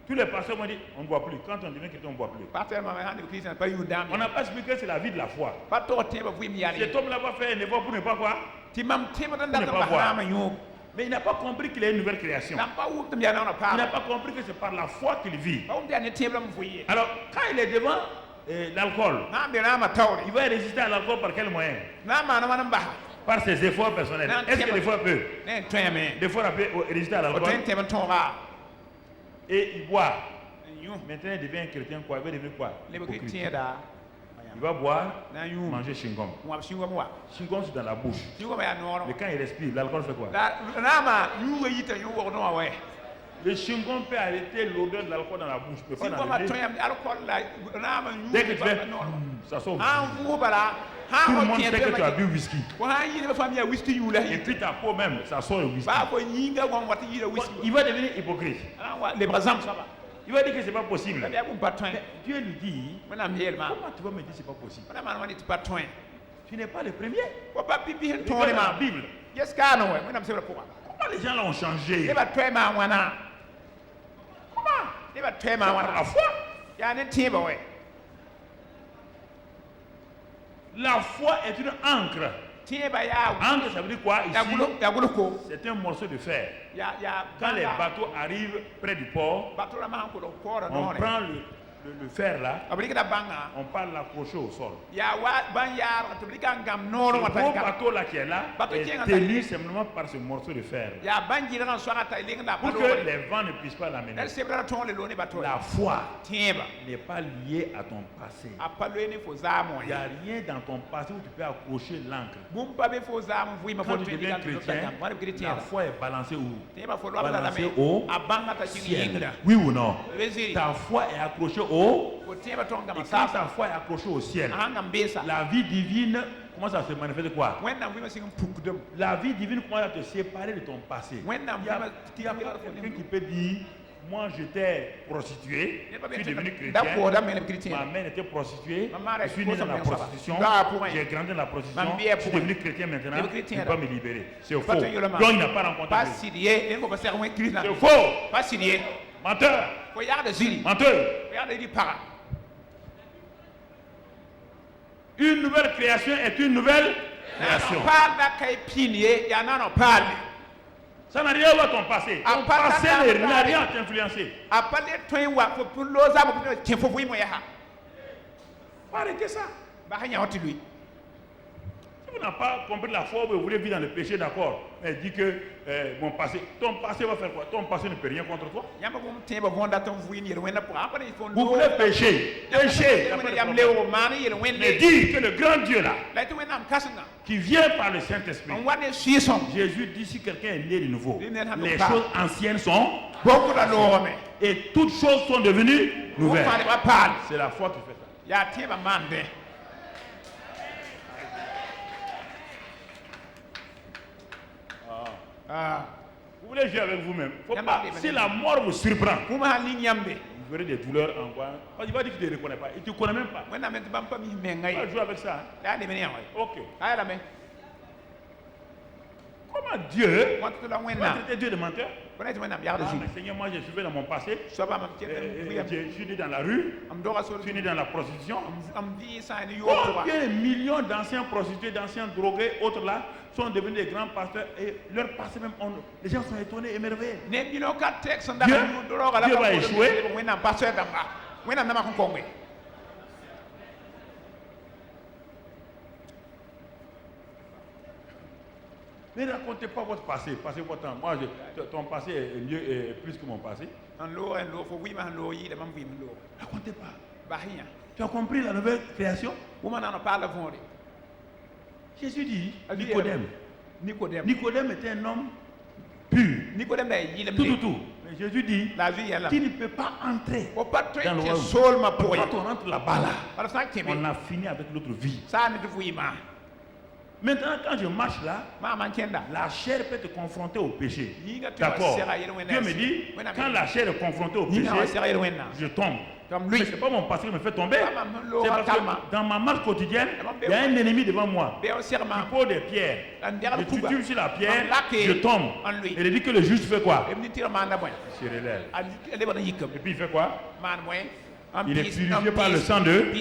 tous les pasteurs m'ont dit on ne boit plus. Quand on devient chrétien, on ne boit plus. Pasteur mama hande Christ pas yudam. On n'a pas expliqué que c'est la vie de la foi. Pas to teba vui mi yali. Cet homme-là va faire un effort pour ne pas quoi. Ti mam teba dan Ne da pas ba voir. ma yo. Mais il n'a pas compris qu'il est une nouvelle création. Nam pa wum tam ya na Il pa. n'a pas compris que c'est par la foi qu'il vit. Ba wum ne teba mu vui. Alors, quand il est devant l'alcool, Na be na ma tawri. il va résister à l'alcool par quel moyen? Na ma na ba. Par ses efforts personnels. Est-ce que l'effort peut? Ne toyame. L'effort peut résister à O l'alcool. ten teba tonga. Et il boit. Yo. Maintenant, il devient un chrétien quoi? Il va devenir quoi? Le be Hypocrite. chrétien da. Il va boire, Na yo. manger chewing-gum. Mo singo mo wa. Chewing-gum, c'est dans la bouche. Singo ba ya no. Mais quand il respire, l'alcool fait quoi? Na ma yu yita yu wo no wa. Le chewing-gum peut arrêter l'odeur de l'alcool dans la bouche. Il peut pas Singo dans ma le nez. toyam alcool la na ma yu. Dès que tu fais, ça sort. Ha wu bala. Ha Tout le o monde tien sait que tu as teba. bu whisky. Wa ha yi ne fa mi ya whisky yu la. Et puis ta peau même, ça sort le whisky. Ba ko yinga gon wati yi Bon, whisky. il va devenir hypocrite. Ah wa le brazam ça va. Il va dire que c'est pas possible. La bien pas toin. Mais Dieu lui dit, Mana miel ma. comment tu vas me dire que c'est pas possible? Mana man wani pas toin. Tu n'es pas le premier. Wa pa pipi hen Regarde toin la ma. Bible. Yes ka no we. Mana mse ko. Comment les gens là ont changé? Ne ba toin ma wana. Comment? Ne ba toin ma Par wana. la foi. Ya ne tiba we. La foi est une encre. Tiba ya. Encre, ça veut dire quoi Ya ici? gulu ko. C'est un morceau de fer. Ya Quand les bateaux arrivent près du port, bateau la ma ko do ko on no. prend le fer là, Abrika da banga. on part l'accrocher au sol. Ya wa ban ya to blika ngam no Le no gros wata. bateau là qui est là Bateau qui est est en tenu simplement par ce morceau de fer. Ya ban jira na swanga ta linga da Pour palo. que les vents ne puissent pas l'amener. Elle se bra ton le lo ne bateau. La foi Tiba. n'est pas liée à ton passé. Apalo ne fo zamo. Il n'y a rien dans ton passé où tu peux accrocher l'encre. Bumba be fo zamo vui ma Quand fo tu deviens chrétien, la foi est balancée où? Tiba fo lo la Balancée me. au Abanga ta chini ciel. yinga. Oui ou non? Veziri. Ta foi est accrochée au... Ko tiba tonga Et quand masasa. ta foi est accrochée au ciel, Ahanga mbesa. la vie divine commence à se manifester quoi? When na vui ma sing pukdum. La vie divine commence à te séparer de ton passé. When na Il y a, vui il y a pas quelqu'un qui peut dire, moi j'étais prostituée, je suis devenu chrétien, D'accord, da me chrétien. ma mère était prostituée, Ma mère je suis est né dans la prostituée, prostitution, ça va. Pour moi. j'ai grandi dans la prostitution, Ma mère je suis pour devenu moi. chrétien maintenant, Devenu je ne chrétien, peux pas là. me libérer. C'est faux. Pas tenir le mal. Donc il n'a pas rencontré Pas Dieu. sirié, il faut passer un Christ là. C'est faux. Pas sirié. Menteur. Ko ya da ziri. Menteur. Ko ya da di para. Une nouvelle création est une nouvelle création. Ça n'a rien à voir avec ton passé. Ton passé n'a rien à t'influencer. Arrêtez ça. Si vous n'avez pas compris la foi, vous voulez vivre dans le péché, d'accord. Mais dit que mon passé, ton passé va faire quoi? Ton passé ne peut rien contre toi. Vous voulez pécher. Pécher. Mais dis que le grand Dieu là, qui vient par le Saint-Esprit, Jésus dit si quelqu'un est né de nouveau, les choses anciennes sont et toutes choses sont devenues nouvelles. C'est la foi qui fait ça. Vous voulez jouer avec vous-même. Si la mort vous surprend, vous verrez des douleurs en voie. Il va dire qu'il ne te reconnaît pas. Il ne te connaît même pas. Tu vas jouer avec ça. Ok. Comment Dieu va traiter Dieu de menteur? Seigneur, moi je suis dans mon passé. Je suis né dans la rue. Je suis né dans la prostitution. Combien de millions d'anciens prostitués, d'anciens drogués, autres là, sont devenus des grands pasteurs et leur passé même, les gens sont étonnés, émerveillés. Dieu va échouer. Ne racontez pas votre passé, passez votre temps. Moi, ton passé est mieux et plus que mon passé. Racontez pas. Tu as compris la nouvelle création? Jésus dit, Nicodème était un homme pur. Tout. Mais Jésus dit, tu ne peux pas entrer dans le royaume. Quand on rentre là-bas, on a fini avec notre vie. Maintenant, quand je marche là, la chair peut te confronter au péché. D'accord. Dieu me dit, quand la chair est confrontée au péché, je tombe. Mais ce n'est pas mon passé qui me fait tomber. C'est parce que dans ma marche quotidienne, il y a un ennemi devant moi. Il pose des pierres. Je tue sur la pierre, je tombe. Et il dit que le juste fait quoi? Il se relève. Et puis il fait quoi? Il est purifié par le sang de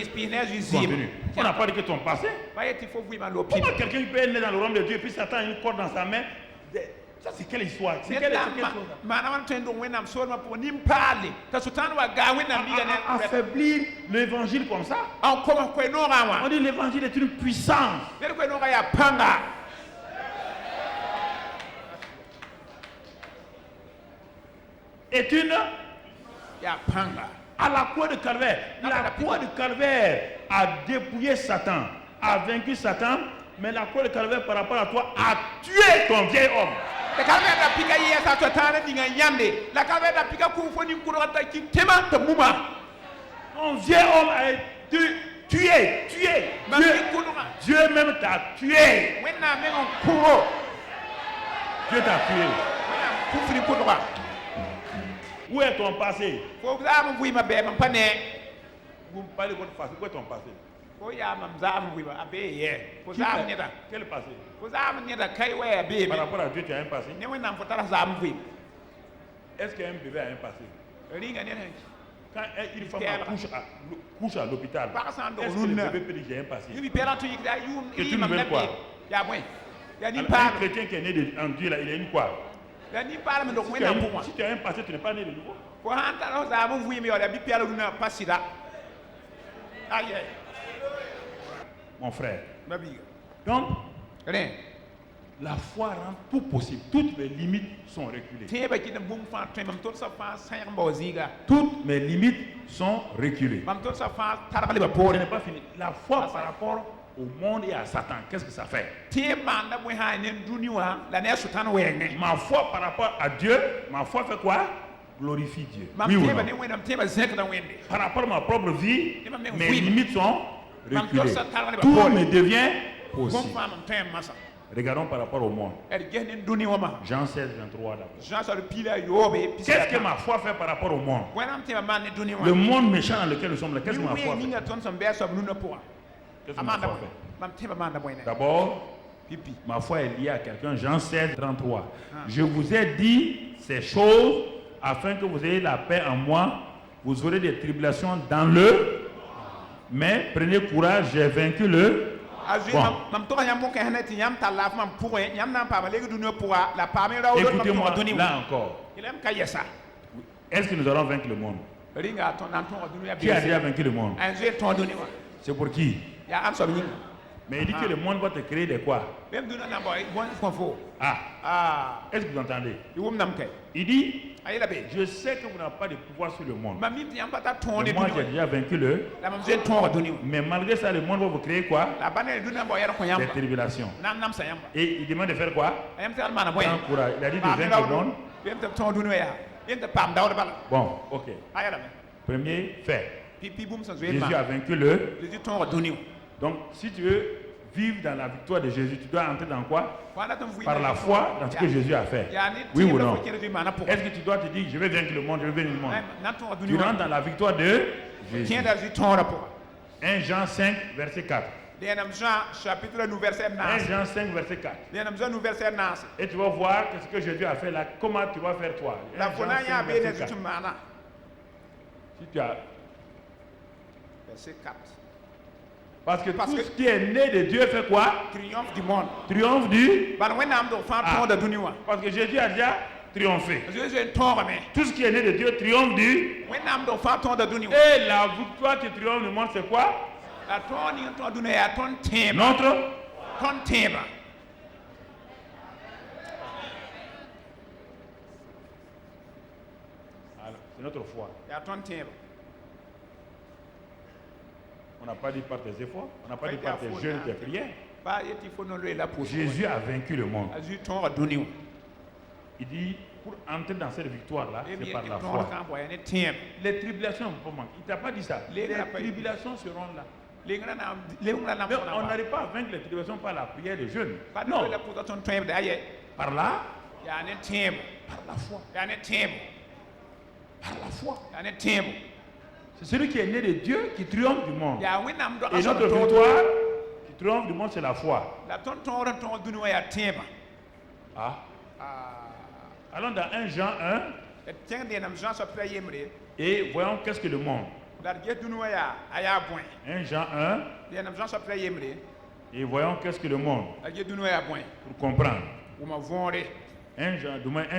continue. On n'a pas dit que ton passé. Comment quelqu'un peut être né dans le royaume de Dieu et puis Satan a une corde dans sa main? Ça c'est quelle histoire? C'est quelle affaiblir l'évangile comme ça? On dit l'évangile est une puissance. Est une à la croix de Calvaire. La croix de Calvaire a dépouillé Satan, a vaincu Satan, mais la croix de Calvaire par rapport à toi a tué ton vieil homme. Ton vieil homme a été tué. Dieu même t'a tué. Dieu t'a tué. Où est ton passé? Vous parlez de votre passé. Où est ton passé? Quel passé? Par rapport à Dieu, tu as un passé. Est-ce qu'un bébé a un passé? Quand une femme couche à l'hôpital, est-ce que le bébé peut dire j'ai un passé? Que tu ne veux quoi? Un chrétien qui est né en Dieu, là, il a une quoi? Si tu as un passé, tu n'es pas né de nouveau. Mon frère. Donc, la foi rend tout possible. Toutes mes limites sont reculées. Toutes mes limites sont reculées. Ce n'est pas fini. La foi par rapport au monde et à Satan, qu'est-ce que ça fait? Ma foi par rapport à Dieu, ma foi fait quoi? Glorifie Dieu. Oui ou non? Par rapport à ma propre vie, mes limites sont reculées. Tout me devient possible. Regardons par rapport au monde. Jean 16, 23 d'abord. Qu'est-ce que ma foi fait par rapport au monde? Le monde méchant dans lequel nous sommes là, qu'est-ce que ma foi fait? Qu'est-ce que ma foi fait? D'abord, ma foi est liée à quelqu'un. Jean 16, 33. Je vous ai dit ces choses afin que vous ayez la paix en moi. Vous aurez des tribulations dans le... Mais prenez courage, j'ai vaincu le bon. Écoutez-moi, là encore. Est-ce que nous allons vaincre le monde? Qui a déjà vaincu le monde? C'est pour qui? Mais il dit que le monde va te créer de quoi? Est-ce que vous entendez? Il dit, je sais que vous n'avez pas de pouvoir sur le monde. Mais moi j'ai déjà vaincu le. Mais malgré ça, le monde va vous créer quoi? Des tribulations. Et il demande de faire quoi? Sans courage. Il a dit de vaincre le monde. Bon, ok. Premier fait. Jésus a vaincu le. Donc, si tu veux vivre dans la victoire de Jésus, tu dois entrer dans quoi? Par la foi dans ce que Jésus a fait. Oui ou non? Est-ce que tu dois te dire, je vais vaincre le monde, je vais vaincre le monde? Tu rentres dans la victoire de Jésus. 1 Jean 5, verset 4. 1 Jean 5, verset 4. Et tu vas voir ce que Jésus a fait là, comment tu vas faire toi. 1 Jean 5, verset 4. Si tu as... Verset 4. Parce que tout ce qui est né de Dieu fait quoi? Triomphe du monde. Triomphe du... Parce que Jésus a déjà triomphé. Tout ce qui est né de Dieu triomphe du... Et la victoire qui triomphe du monde, c'est quoi? Notre... C'est notre foi. On n'a pas dit par tes efforts, on n'a pas dit par tes jeûnes, tes prières. Jésus a vaincu le monde. Il dit, pour entrer dans cette victoire-là, c'est par la foi. Les tribulations ne vont pas manquer. Il ne t'a pas dit ça. Les tribulations seront là. Mais on n'arrive pas à vaincre les tribulations par la prière de jeûne. Non. Par là, par la foi. Par la foi. C'est celui qui est né de Dieu qui triomphe du monde. Et notre victoire qui triomphe du monde, c'est la foi. Allons dans 1 Jean 1 et voyons qu'est-ce que le monde. 1 Jean 1 et voyons qu'est-ce que le monde. Pour comprendre. 1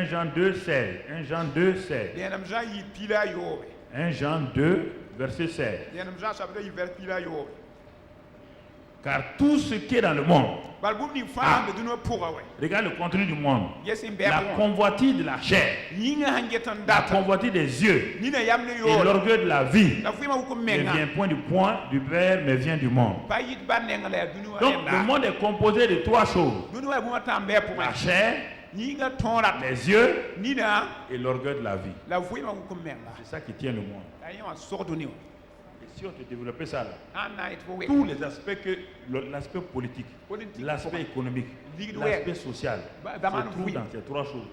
Jean 2, 16. 1 Jean 2, 16. 1 Jean 2, verset 16. Car tout ce qui est dans le monde, regarde le contenu du monde, la convoitise de la chair, la convoitise des yeux et l'orgueil de la vie ne vient point du Père, mais vient du monde. Donc le monde est composé de trois choses: la chair, les yeux et l'orgueil de la vie. C'est ça qui tient le monde. Et si on te développait ça là, tous les aspects, l'aspect politique, l'aspect économique, l'aspect social, se trouvent dans ces trois choses.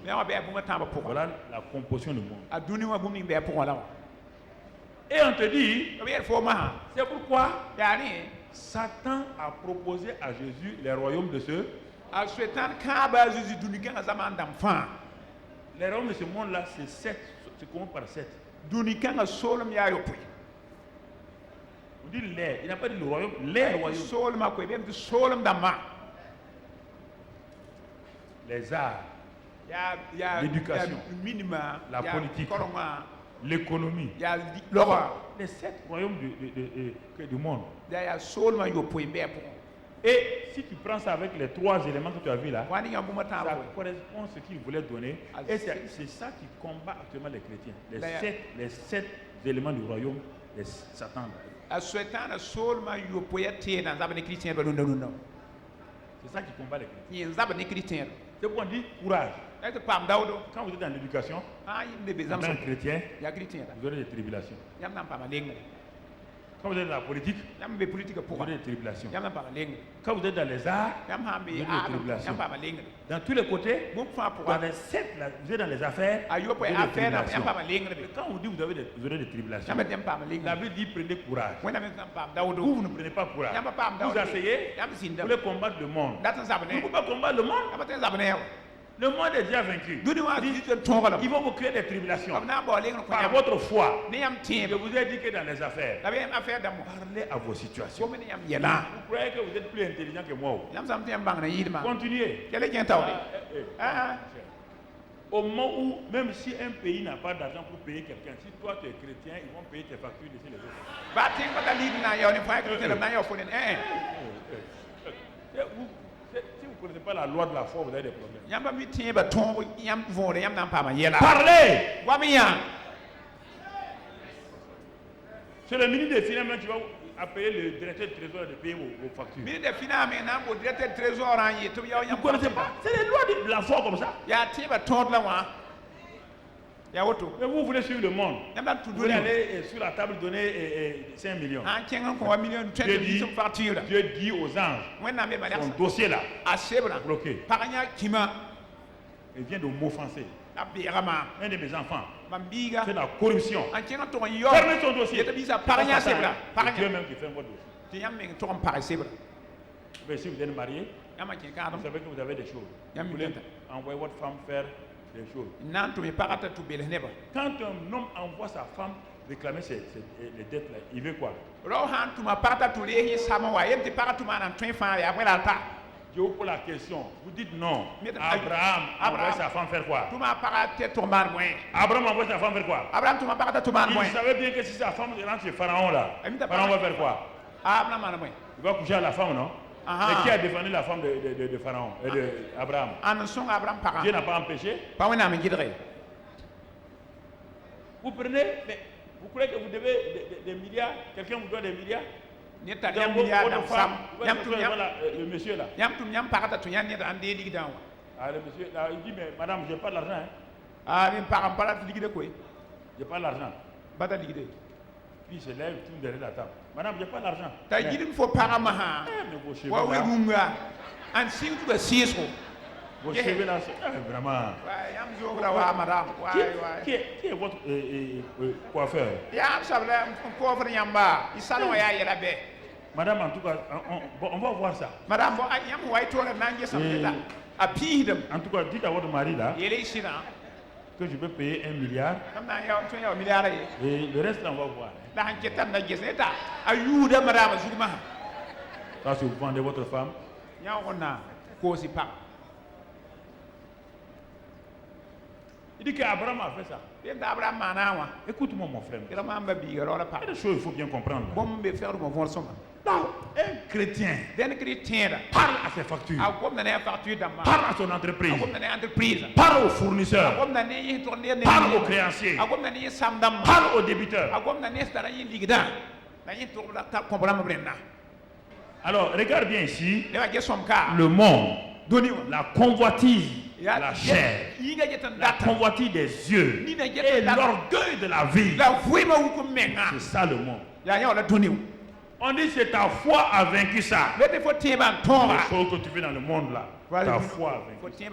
Voilà la composition du monde. Et on te dit, c'est pourquoi Satan a proposé à Jésus les royaumes de ce. Les royaumes de ce monde-là, c'est 7, c'est comment par 7. On dit l'air, il n'a pas dit le royaume, les royaumes. Les arts, l'éducation, la politique, l'économie, les 7 royaumes du monde. Et si tu prends ça avec les 3 éléments que tu as vus là, ça correspond à ce qu'il voulait donner. Et c'est ça qui combat actuellement les chrétiens. Les 7 éléments du royaume de Satan. C'est ça qui combat les chrétiens. C'est pourquoi on dit courage. Quand vous êtes dans l'éducation, en tant que chrétien, vous aurez des tribulations. Quand vous êtes dans la politique, vous aurez des tribulations. Quand vous êtes dans les arts, vous aurez des tribulations. Dans tous les côtés, dans les 7, vous êtes dans les affaires, vous aurez des tribulations. Quand on dit vous aurez des tribulations, la Bible dit prenez courage. Vous ne prenez pas courage. Vous asseyez, vous voulez combattre le monde. Vous ne pouvez pas combattre le monde. Le monde est déjà vaincu. Ils vont vous créer des tribulations. Par votre foi, je vous ai dit que dans les affaires, parlez à vos situations. Vous croyez que vous êtes plus intelligent que moi? Continuez. Au moment où, même si un pays n'a pas d'argent pour payer quelqu'un, si toi tu es chrétien, ils vont payer tes factures d'ici les autres. Si vous ne connaissez pas la loi de la foi, vous avez des problèmes. Parlez! C'est le ministre des Finances qui va appeler le directeur du trésor de payer vos factures. Vous ne connaissez pas? C'est les lois de la foi comme ça. Mais vous voulez suivre le monde. Vous voulez aller sur la table donner 5 millions. Dieu dit aux anges, son dossier là, bloqué. Il vient de m'offenser. Un de mes enfants, c'est la corruption. Fermez son dossier. C'est Dieu même qui ferme votre dossier. Mais si vous êtes marié, vous savez que vous avez des choses. Vous voulez envoyer votre femme faire des choses. Quand un homme envoie sa femme réclamer les dettes là, il veut quoi? Je vous pose la question. Vous dites non. Abraham envoie sa femme faire quoi? Abraham envoie sa femme faire quoi? Il savait bien que si sa femme rentre chez Pharaon là, Pharaon va faire quoi? Il va coucher à la femme, non? Et qui a défendu la femme de Pharaon et d'Abraham? Dieu n'a pas empêché. Vous prenez, vous croyez que vous devez des milliards? Quelqu'un vous doit des milliards? Le monsieur là. Le monsieur là, il dit, mais madame, je n'ai pas de l'argent. J'ai pas de l'argent. Puis il se lève, tout derrière la table. Madame, j'ai pas d'argent. Vos cheveux là, vraiment. Qui est votre coiffeur? Madame, en tout cas, on va voir ça. En tout cas, dites à votre mari là que je peux payer 1 milliard. Et le reste, on va voir. Parce que vous vendez votre femme. Il dit qu'Abraham a fait ça. Écoute-moi, mon frère. Il y a des choses qu'il faut bien comprendre. Non, un chrétien parle à ses factures, parle à son entreprise, parle aux fournisseurs, parle aux créanciers, parle aux débiteurs. Alors, regarde bien ici, le monde, la convoitise, la chair, la convoitise des yeux et l'orgueil de la vie. C'est ça le monde. On dit que ta foi a vaincu ça. Les choses que tu fais dans le monde là, ta foi a vaincu.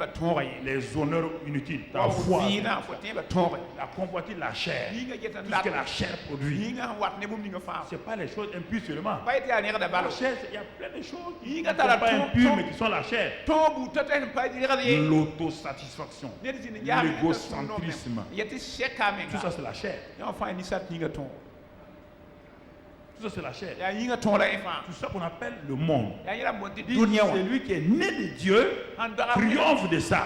Les honneurs inutiles, ta foi a vaincu. La convoitise de la chair, tout ce que la chair produit. Ce n'est pas les choses impures seulement. La chair, il y a plein de choses qui ne sont pas impures mais qui sont la chair. L'autosatisfaction, l'égocentrisme, tout ça c'est la chair. Tout ça c'est la chair. Tout ça qu'on appelle le monde. Celui qui est né de Dieu triomphe de ça.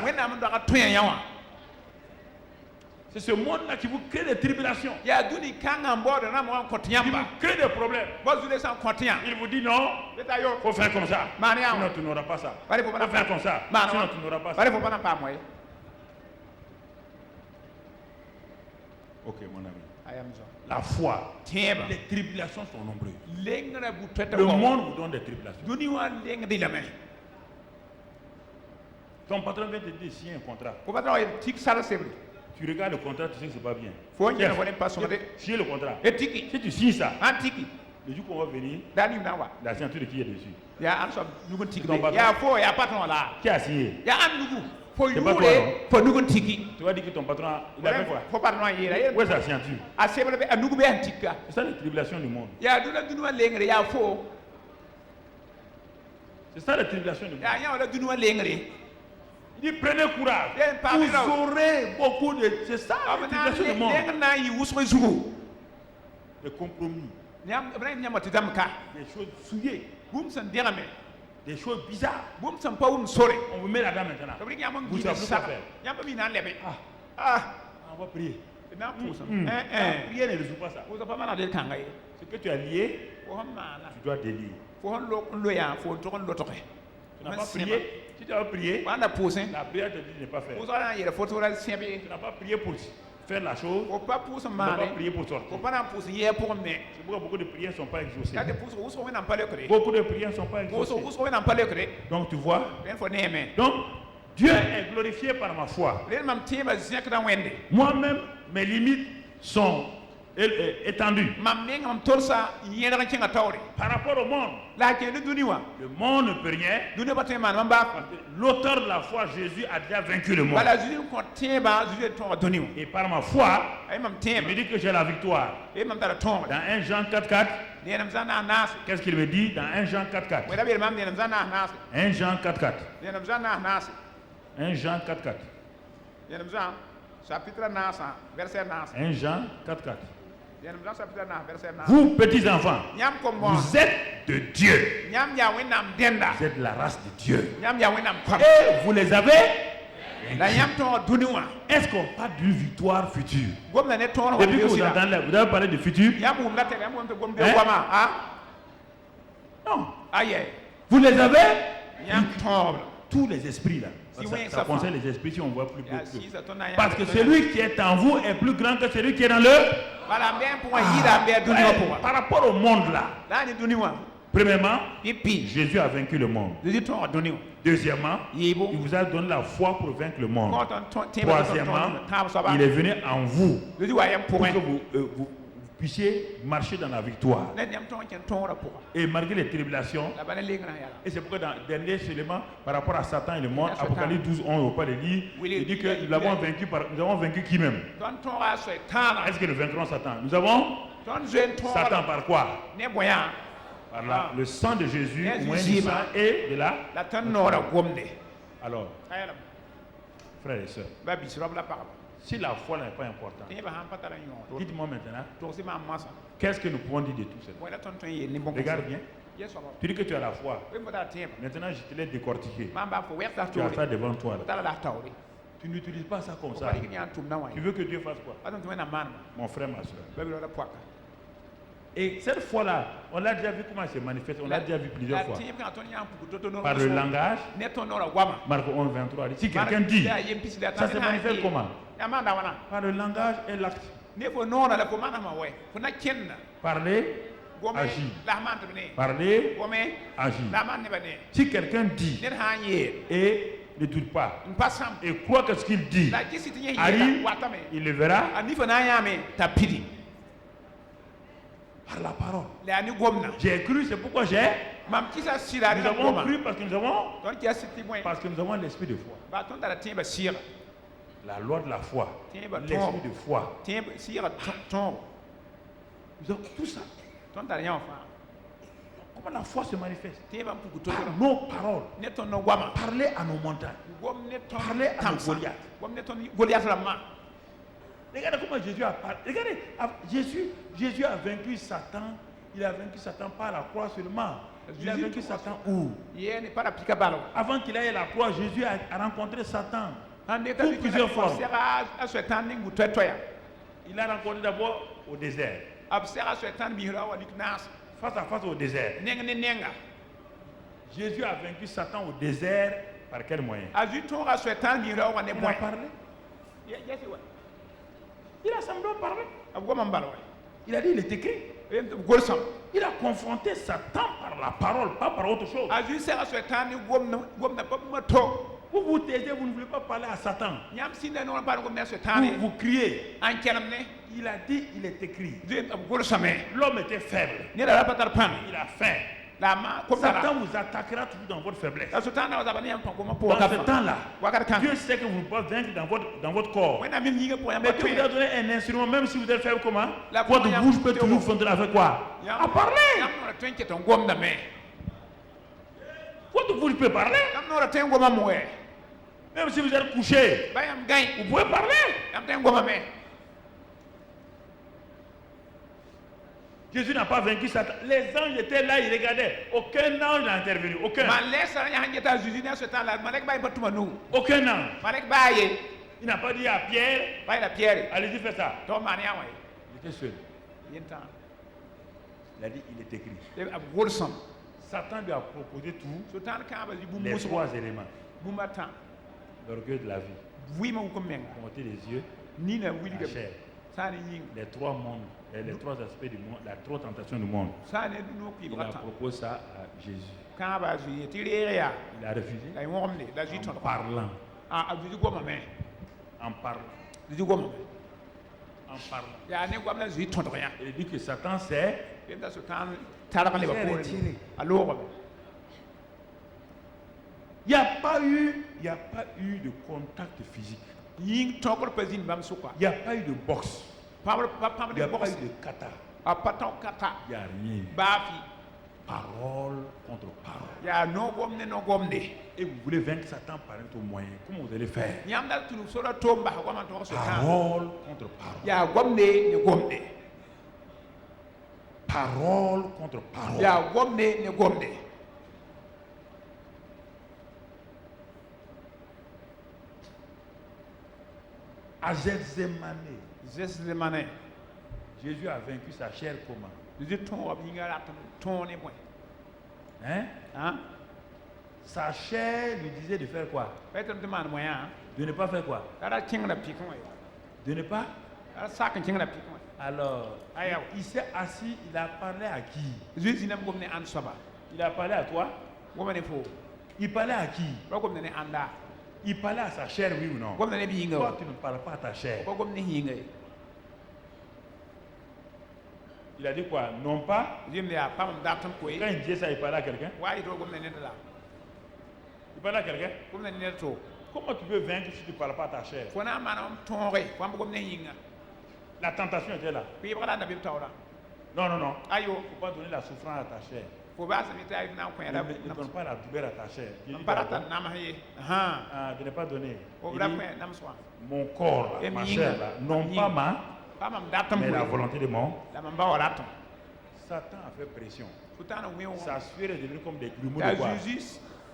C'est ce monde-là qui vous crée des tribulations. Il vous crée des problèmes. Il vous dit non, il faut faire comme ça. Sinon tu n'auras pas ça. Il faut faire comme ça. Sinon tu n'auras pas ça. Ok mon ami. La foi, les tribulations sont nombreuses. Le monde vous donne des tribulations. Ton patron vient te dire signer un contrat. Tu regardes le contrat, tu sais que c'est pas bien. Signer le contrat. Si tu signes ça, le jour qu'on va venir, la signature de qui est dessus? Ton patron. Qui a signé? C'est pas toi, non? Tu vas dire que ton patron, il a fait quoi? Où est sa signature? C'est ça les tribulations du monde. C'est ça les tribulations du monde. Dis prenez courage. Vous aurez beaucoup de... C'est ça l'utilisation du monde. Des compromis. Des choses souillées. Des choses bizarres. On vous met là-dedans maintenant. Vous savez plus quoi faire. On va prier. La prière ne résout pas ça. Ce que tu as lié, tu dois délier. Tu n'as pas prié. Si tu as prié, la prière te dit de ne pas faire. Tu n'as pas prié pour faire la chose. Tu n'as pas prié pour sortir. C'est pourquoi beaucoup de prières ne sont pas exaucées. Beaucoup de prières ne sont pas exaucées. Donc tu vois. Donc Dieu est glorifié par ma foi. Moi-même, mes limites sont étendues. Par rapport au monde, le monde ne peut rien. L'auteur de la foi, Jésus, a déjà vaincu le monde. Et par ma foi, il me dit que j'ai la victoire. Dans 1 Jean 4,4, qu'est-ce qu'il me dit dans 1 Jean 4,4? 1 Jean 4,4. 1 Jean 4,4. 1 Jean 4,4. Vous, petits enfants, vous êtes de Dieu. Vous êtes la race de Dieu. Et vous les avez. Est-ce qu'on parle d'une victoire future? Depuis que vous entendez, vous avez parlé de futur. Non. Vous les avez. Tous les esprits là. Ça concerne les esprits si on voit plus. Parce que celui qui est en vous est plus grand que celui qui est dans le. Par rapport au monde là. Premièrement, Jésus a vaincu le monde. Deuxièmement, il vous a donné la foi pour vaincre le monde. Troisièmement, il est venu en vous pour que vous puissiez marcher dans la victoire. Et malgré les tribulations, et c'est pourquoi dans dernier seulement par rapport à Satan et le monde, Apocalypse 12, 11, on va pas le lire, il dit que nous avons vaincu qui même? Est-ce que nous vaincrons Satan? Nous avons Satan par quoi? Par le sang de Jésus, du sang et de la. Alors, frères et sœurs, si la foi n'est pas importante, dites-moi maintenant, qu'est-ce que nous pouvons dire de tout ça? Regarde bien. Tu dis que tu as la foi. Maintenant, je te l'ai décortiqué. Tu as ça devant toi. Là. Tu n'utilises pas ça comme ça. Tu veux que Dieu fasse quoi? Mon frère, ma soeur. Et cette foi-là, on l'a déjà vu comment elle se manifeste, on l'a déjà vu plusieurs fois. Par le langage, Marc 11, 23, si quelqu'un dit, ça se manifeste comment? Par le langage et l'acte. Parler, agir. Parler, agir. Si quelqu'un dit et ne doute pas et croit que ce qu'il dit arrive, il le verra. Par la parole. J'ai cru, c'est pourquoi j'ai. Nous avons cru parce que nous avons l'esprit de foi. La loi de la foi. L'esprit de foi. Nous avons tout ça. Comment la foi se manifeste? Par nos paroles. Parler à nos montagnes. Parler à nos Goliath. Regardez comment Jésus a parlé. Regardez, Jésus a vaincu Satan. Il a vaincu Satan par la croix seulement. Il a vaincu Satan où? Avant qu'il aille à la croix, Jésus a rencontré Satan. Pour plusieurs fois. Il a rencontré d'abord au désert. Face à face au désert. Jésus a vaincu Satan au désert par quel moyen? Il a parlé. Il a semblé parler. Il a dit, il est écrit. Il a confronté Satan par la parole, pas par autre chose. Vous vous taisez, vous ne voulez pas parler à Satan. Vous criez. Il a dit, il est écrit. L'homme était faible. Il a faim. Satan vous attaquera toujours dans votre faiblesse. Dans ce temps-là, Dieu sait que vous ne pouvez pas vaincre dans votre corps. Mais Dieu vous a donné un instrument, même si vous êtes faible comment? Votre bouche peut toujours fonctionner avec quoi? À parler. Votre bouche peut parler. Même si vous êtes couché, vous pouvez parler. Jésus n'a pas vaincu Satan. Les anges étaient là, ils regardaient. Aucun ange n'a intervenu. Aucun. Aucun ange. Il n'a pas dit à Pierre, allez-y, fais ça. Il était seul. Il a dit, il est écrit. Satan lui a proposé tout. Les trois éléments. L'orgueil de la vie. Monter les yeux. La chair. Les trois mondes. Les trois aspects du monde, la trois tentations du monde. Il a proposé ça à Jésus. Il a refusé en parlant. En parlant. Il dit que Satan s'est retiré. Il n'y a pas eu de contact physique. Il n'y a pas eu de boxe. Il n'y a pas eu de kata. Il n'y a rien. Parole contre parole. Et vous voulez vaincre Satan par un autre moyen. Comment vous allez faire? Parole contre parole. Parole contre parole. À Gethsémane, Jésus a vaincu sa chair comment? Hein? Sa chair lui disait de faire quoi? De ne pas faire quoi? De ne pas? Alors, il s'est assis, il a parlé à qui? Il a parlé à toi? Il parlait à qui? Il parlait à sa chair, oui ou non? Toi, tu ne parles pas à ta chair. Il a dit quoi? Non pas. Quand il disait ça, il parlait à quelqu'un? Il parlait à quelqu'un? Comment tu veux vaincre si tu ne parles pas à ta chair? La tentation était là. Non. Il ne faut pas donner la souffrance à ta chair. Ne donne pas la douleur à ta chair. De ne pas donner. Mon corps, ma chair, non pas mais la volonté de mon. Satan a fait pression. Sa sueur est devenue comme des grumeaux de quoi?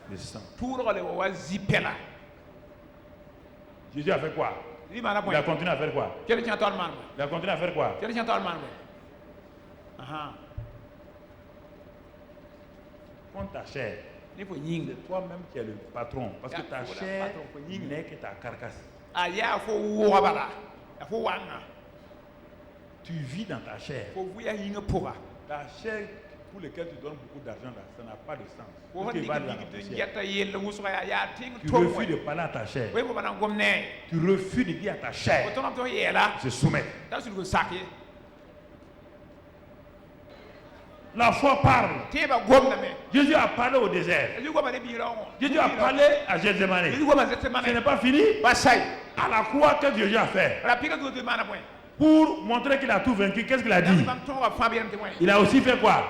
De sang. Jésus a fait quoi? Il a continué à faire quoi? Il a continué à faire quoi? Contre ta chair, c'est toi-même qui es le patron. Parce que ta chair n'est que ta carcasse. Tu vis dans ta chair. Ta chair pour laquelle tu donnes beaucoup d'argent, ça n'a pas de sens. Tu refuses de parler à ta chair. Tu refuses de dire à ta chair, je soumets. La foi parle. Jésus a parlé au désert. Jésus a parlé à Gethsémane. Ce n'est pas fini. À la croix, qu'est-ce que Jésus a fait? Pour montrer qu'il a tout vaincu, qu'est-ce qu'il a dit? Il a aussi fait quoi?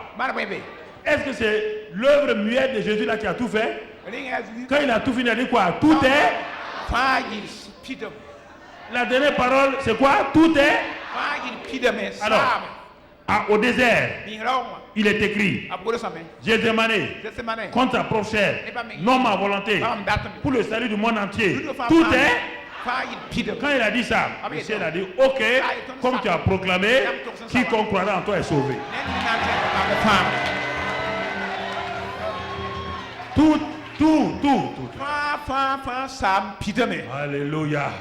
Est-ce que c'est l'œuvre muette de Jésus là qui a tout fait? Quand il a tout fini, il a dit quoi? Tout est. La dernière parole, c'est quoi? Tout est. Alors, au désert, il est écrit, Gethsémane, contre sa propre chair, non ma volonté, pour le salut du monde entier. Tout est. Quand il a dit ça, le ciel a dit, ok, comme tu as proclamé, quiconque croira en toi est sauvé. Tout. Alléluia.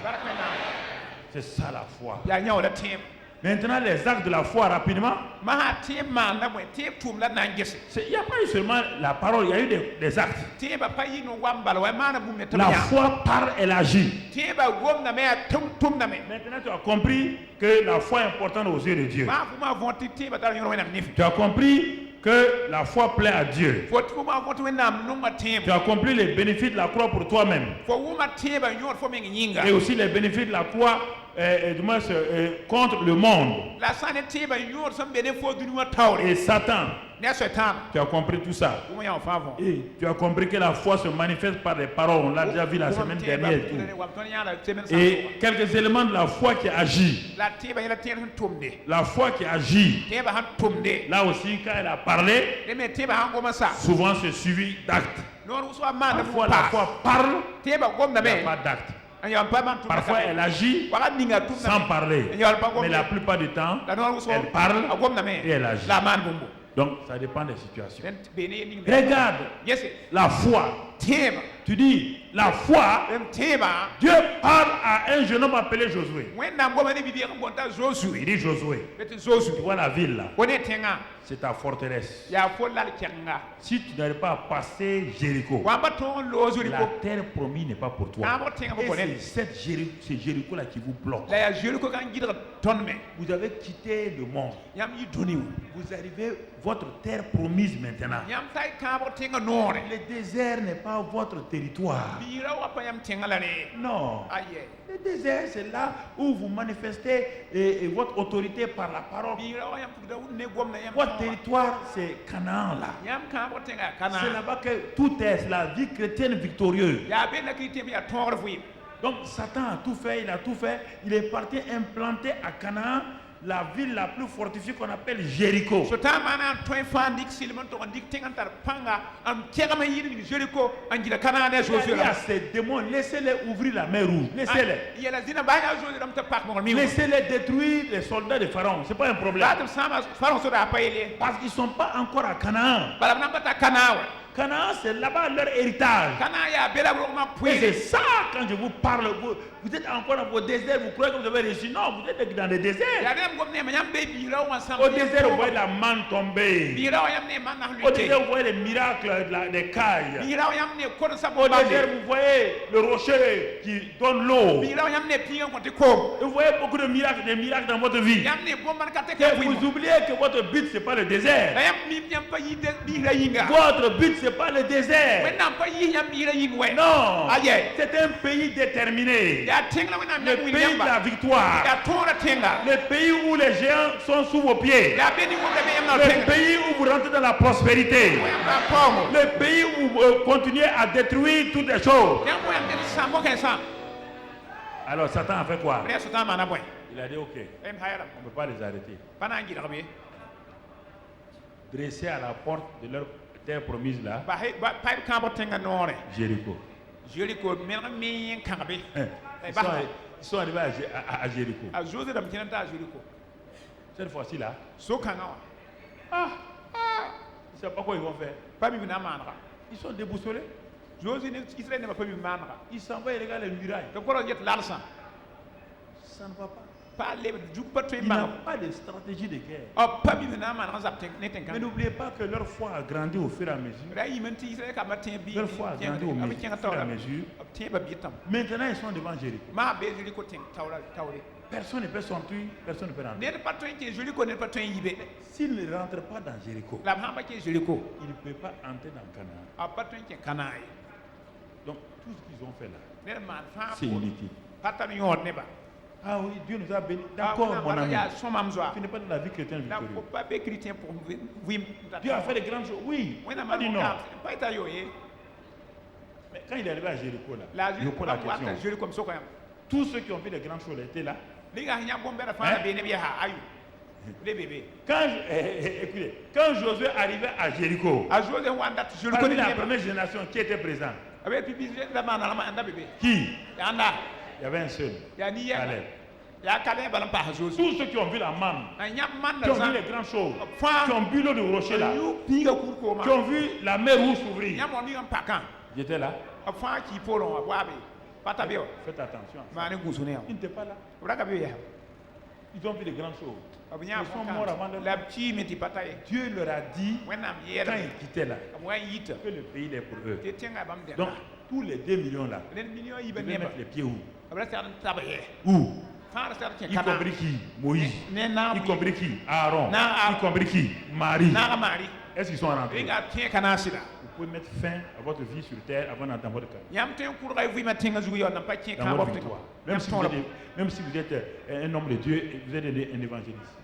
C'est ça la foi. Maintenant, les actes de la foi, rapidement. Il n'y a pas eu seulement la parole, il y a eu des actes. La foi parle, elle agit. Maintenant, tu as compris que la foi est importante aux yeux de Dieu. Tu as compris que la foi plaît à Dieu. Tu as compris les bénéfices de la croix pour toi-même. Et aussi les bénéfices de la croix contre le monde. Et Satan. Tu as compris tout ça. Et tu as compris que la foi se manifeste par les paroles. On l'a déjà vu la semaine dernière. Et quelques éléments de la foi qui agit. La foi qui agit. Là aussi, quand elle a parlé, souvent c'est suivi d'actes. Parfois la foi parle, il n'y a pas d'acte. Parfois elle agit sans parler. Mais la plupart du temps, elle parle et elle agit. Donc ça dépend des situations. Regarde la foi. Tu dis la foi. Dieu parle à un jeune homme appelé Josué. Il dit Josué, tu vois la ville là, c'est ta forteresse. Si tu n'arrives pas à passer Jéricho, la terre promise n'est pas pour toi. Et c'est Jéricho là qui vous bloque. Vous avez quitté le monde. Vous arrivez votre terre promise maintenant. Le désert n'est pas votre territoire. Non. Le désert, c'est là où vous manifestez votre autorité par la parole. Votre territoire, c'est Canaan là. C'est là-bas que tout est, c'est la vie chrétienne victorieuse. Donc Satan a tout fait, il a tout fait. Il est parti implanter à Canaan la ville la plus fortifiée qu'on appelle Jéricho. Il y a ces démons, laissez-les ouvrir la mer rouge. Laissez-les. Laissez-les détruire les soldats de Pharaon. Ce n'est pas un problème. Parce qu'ils ne sont pas encore à Canaan. Canaan, c'est là-bas leur héritage. Et c'est ça, quand je vous parle, vous êtes encore dans vos déserts, vous croyez que vous avez réussi. Non, vous êtes dans des déserts. Au désert, vous voyez la manne tomber. Au désert, vous voyez les miracles des cailles. Au désert, vous voyez le rocher qui donne l'eau. Vous voyez beaucoup de miracles dans votre vie. Et vous oubliez que votre but, ce n'est pas le désert. Votre but, ce n'est pas le désert. Non, c'est un pays déterminé. Le pays de la victoire. Le pays où les géants sont sous vos pieds. Le pays où vous rentrez dans la prospérité. Le pays où vous continuez à détruire toutes les choses. Alors Satan a fait quoi? Il a dit ok, on ne peut pas les arrêter. Dressés à la porte de leur terre promise là, Jéricho. Ils sont arrivés à Jéricho. Cette fois-ci là, ils ne savent pas quoi ils vont faire. Ils sont déboussolés. Ils s'en vont et regardent les murailles. Ça ne va pas. Il n'y a pas de stratégie de guerre. Mais n'oubliez pas que leur foi a grandi au fur et à mesure. Leur foi a grandi au fur et à mesure. Maintenant, ils sont devant Jéricho. Personne ne peut sortir, personne ne peut rentrer. S'ils ne rentrent pas dans Jéricho, ils ne peuvent pas entrer dans Canaan. Donc, tout ce qu'ils ont fait là, c'est inutile. Ah oui, Dieu nous a bénis. D'accord, mon ami. Tu n'es pas dans la vie chrétienne victorieuse. Dieu a fait de grandes choses. Oui, on n'a pas dit non. Mais quand il est arrivé à Jéricho, là, je pose la question. Tous ceux qui ont fait de grandes choses étaient là. Quand Josué arrivait à Jéricho, parmi la première génération qui était présente, qui? Il y avait un seul, Caleb. Tous ceux qui ont vu la manne, qui ont vu les grandes choses, qui ont bu l'eau du rocher là, qui ont vu la mer rouge s'ouvrir, j'étais là. Faites attention. Ils n'étaient pas là. Ils ont vu de grandes choses. Ils sont morts avant de Dieu leur a dit, quand ils quittaient là, que le pays est pour eux. Donc, tous les 2 millions là, ils devaient mettre les pieds où? Où? Y compris qui? Moïse. Y compris qui? Aaron. Y compris qui? Marie. Est-ce qu'ils sont rentrés? pouvez mettre fin à votre vie sur terre avant d'entendre votre cœur. Dans votre victoire. Même si vous êtes un homme de Dieu et vous êtes un évangéliste.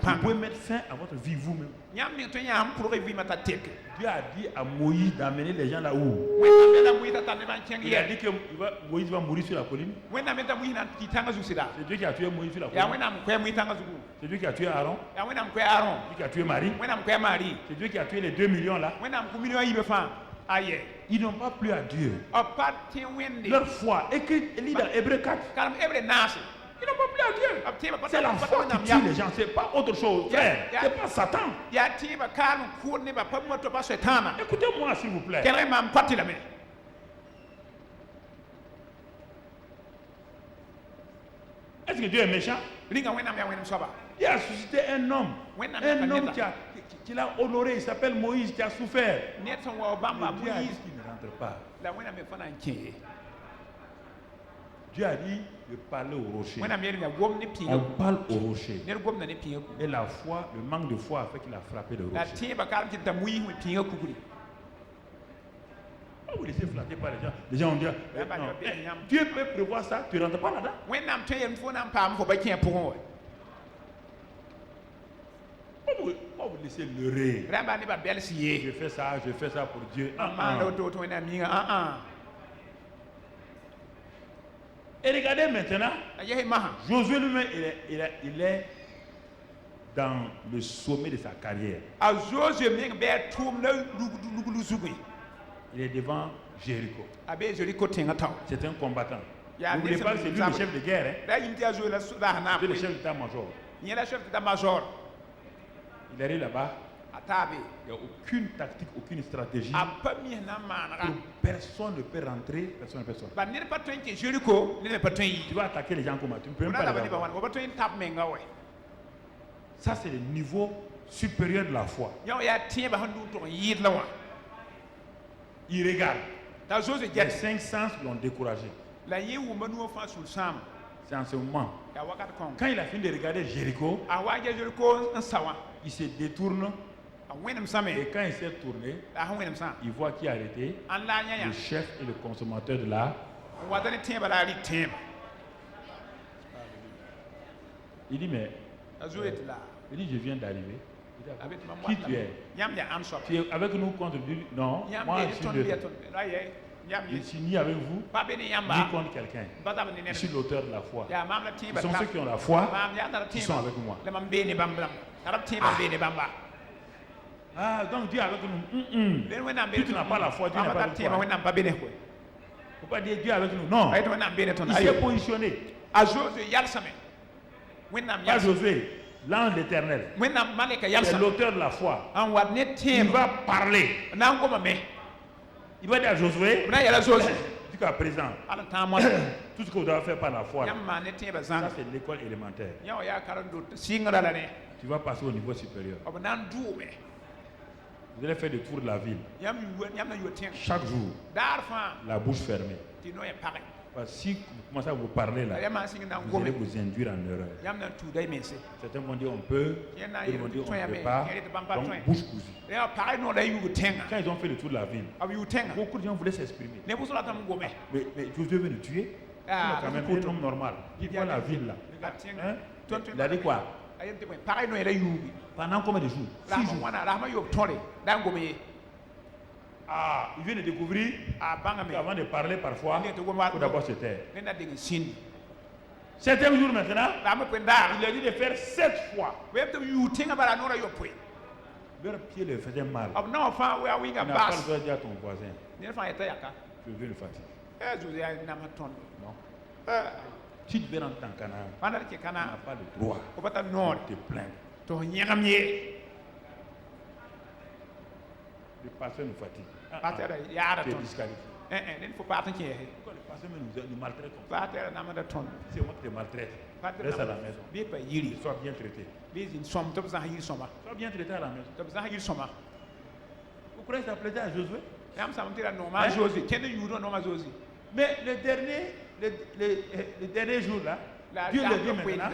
Vous pouvez mettre fin à votre vie vous-même. Dieu a dit à Moïse d'amener les gens là-haut. Il a dit que Moïse va mourir sur la colline. C'est Dieu qui a tué Moïse sur la colline. C'est Dieu qui a tué Aaron. C'est Dieu qui a tué Marie. C'est Dieu qui a tué les 2 millions là. Ils n'ont pas plu à Dieu. Leur foi, écrit dans Hébreux 4. Ils n'ont pas plu à Dieu. C'est la foi qui tue les gens, c'est pas autre chose. Frère, c'est pas Satan. Écoutez-moi s'il vous plaît. Est-ce que Dieu est méchant? Il a suscité un homme qui l'a honoré, il s'appelle Moïse, qui a souffert. Dieu a dit qu'il ne rentre pas. Dieu a dit de parler au rocher. On parle au rocher. Et la foi, le manque de foi a fait qu'il a frappé le rocher. Vous laissez flatter par les gens. Les gens ont dit, Dieu peut prévoir ça, tu ne rentres pas là-dedans. Vous laissez leurrer. Je fais ça pour Dieu. Et regardez maintenant, Josué lui-même, il est dans le sommet de sa carrière. Il est devant Jéricho. C'est un combattant. N'oubliez pas que c'est lui le chef de guerre. C'est le chef d'état-major. Il arrive là-bas. Il n'y a aucune tactique, aucune stratégie. Personne ne peut rentrer, personne ne peut sortir. Tu vas attaquer les gens comme tu ne peux même pas les avoir. Ça, c'est le niveau supérieur de la foi. Il regarde. Les 5 sens l'ont découragé. C'est en ce moment. Quand il a fini de regarder Jéricho, il se détourne. Et quand il s'est tourné, il voit qui a arrêté le chef et le consommateur de la. Il dit, mais il dit, je viens d'arriver. Qui tu es? Tu es avec nous contre lui? Non, moi je suis je suis ni avec vous, ni contre quelqu'un. Je suis l'auteur de la foi. Ce sont ceux qui ont la foi qui sont avec moi. Donc Dieu est avec nous. Tu n'as pas la foi, Dieu n'a pas la foi. Il ne faut pas dire Dieu est avec nous. Non. Il s'est positionné. Pas Josué, l'ange de l'Éternel. C'est l'auteur de la foi. Il va parler. Il va dire à Josué, jusqu'à présent, tout ce que vous devez faire par la foi, ça c'est l'école élémentaire. Tu vas passer au niveau supérieur. Vous allez faire le tour de la ville. Chaque jour, la bouche fermée. Parce que si vous commencez à vous parler là, vous allez vous induire en erreur. Certains vont dire on peut, d'autres vont dire on ne peut pas. Donc bouche cousue. Quand ils ont fait le tour de la ville, beaucoup de gens voulaient s'exprimer. Mais Josué veut nous tuer. C'est quand même un homme normal. Il voit la ville là. Il a dit quoi? Pendant combien de jours? 6 jours. Il vient de découvrir qu'avant de parler parfois, il faut d'abord se taire. 7e jour maintenant, il a dit de faire 7 fois. Leur pied leur faisait mal. Il n'a pas le droit de dire à ton voisin, je veux le fatiguer. Non. Si tu veux rentrer en Canaan, tu n'as pas le droit de te plaindre. Le pasteur nous fatigue. Tu es disqualifié. Pourquoi le pasteur nous maltraite comme ça? C'est moi qui te maltraite. Reste à la maison. Sois bien traité. Sois bien traité à la maison. Vous croyez que ça plaisait à Josué? Mais le dernier jour là, Dieu le dit maintenant,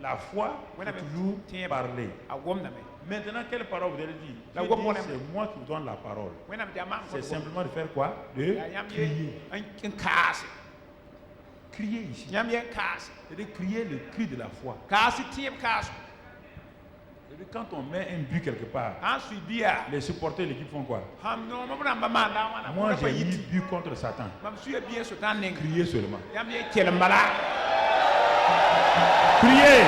la foi est toujours parler. Maintenant, quelle parole vous allez dire? C'est moi qui vous donne la parole. C'est simplement de faire quoi? De crier. Crier ici. C'est-à-dire crier le cri de la foi. Quand on met un but quelque part, les supporters de l'équipe font quoi? Moi, j'ai mis but contre Satan. Criez seulement. Priez.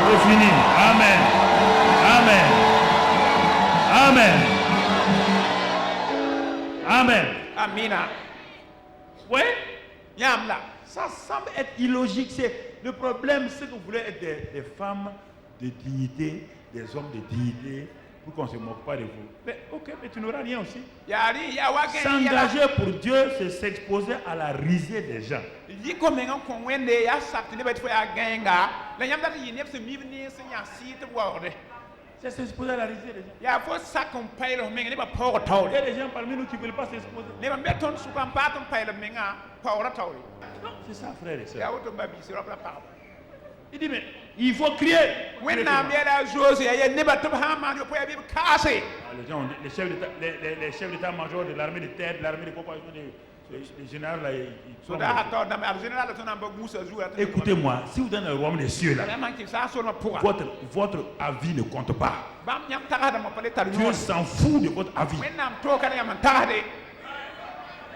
C'est fini. Amen. Amen. Amen. Amen. Amina. Oui? Ça semble être illogique. Le problème, c'est que vous voulez être des femmes de dignité, des hommes de dignité, pour qu'on ne se moque pas de vous. Mais ok, mais tu n'auras rien aussi. S'engager pour Dieu, c'est s'exposer à la risée des gens. C'est s'exposer à la risée des gens. Il y a des gens parmi nous qui ne veulent pas s'exposer. Non, c'est ça, frère et soeur. Il dit, mais il faut crier. Les chefs d'état-major de l'armée de terre, de l'armée de compagnie, les généraux là, écoutez-moi, si vous êtes dans le royaume des cieux là, votre avis ne compte pas. Dieu s'en fout de votre avis.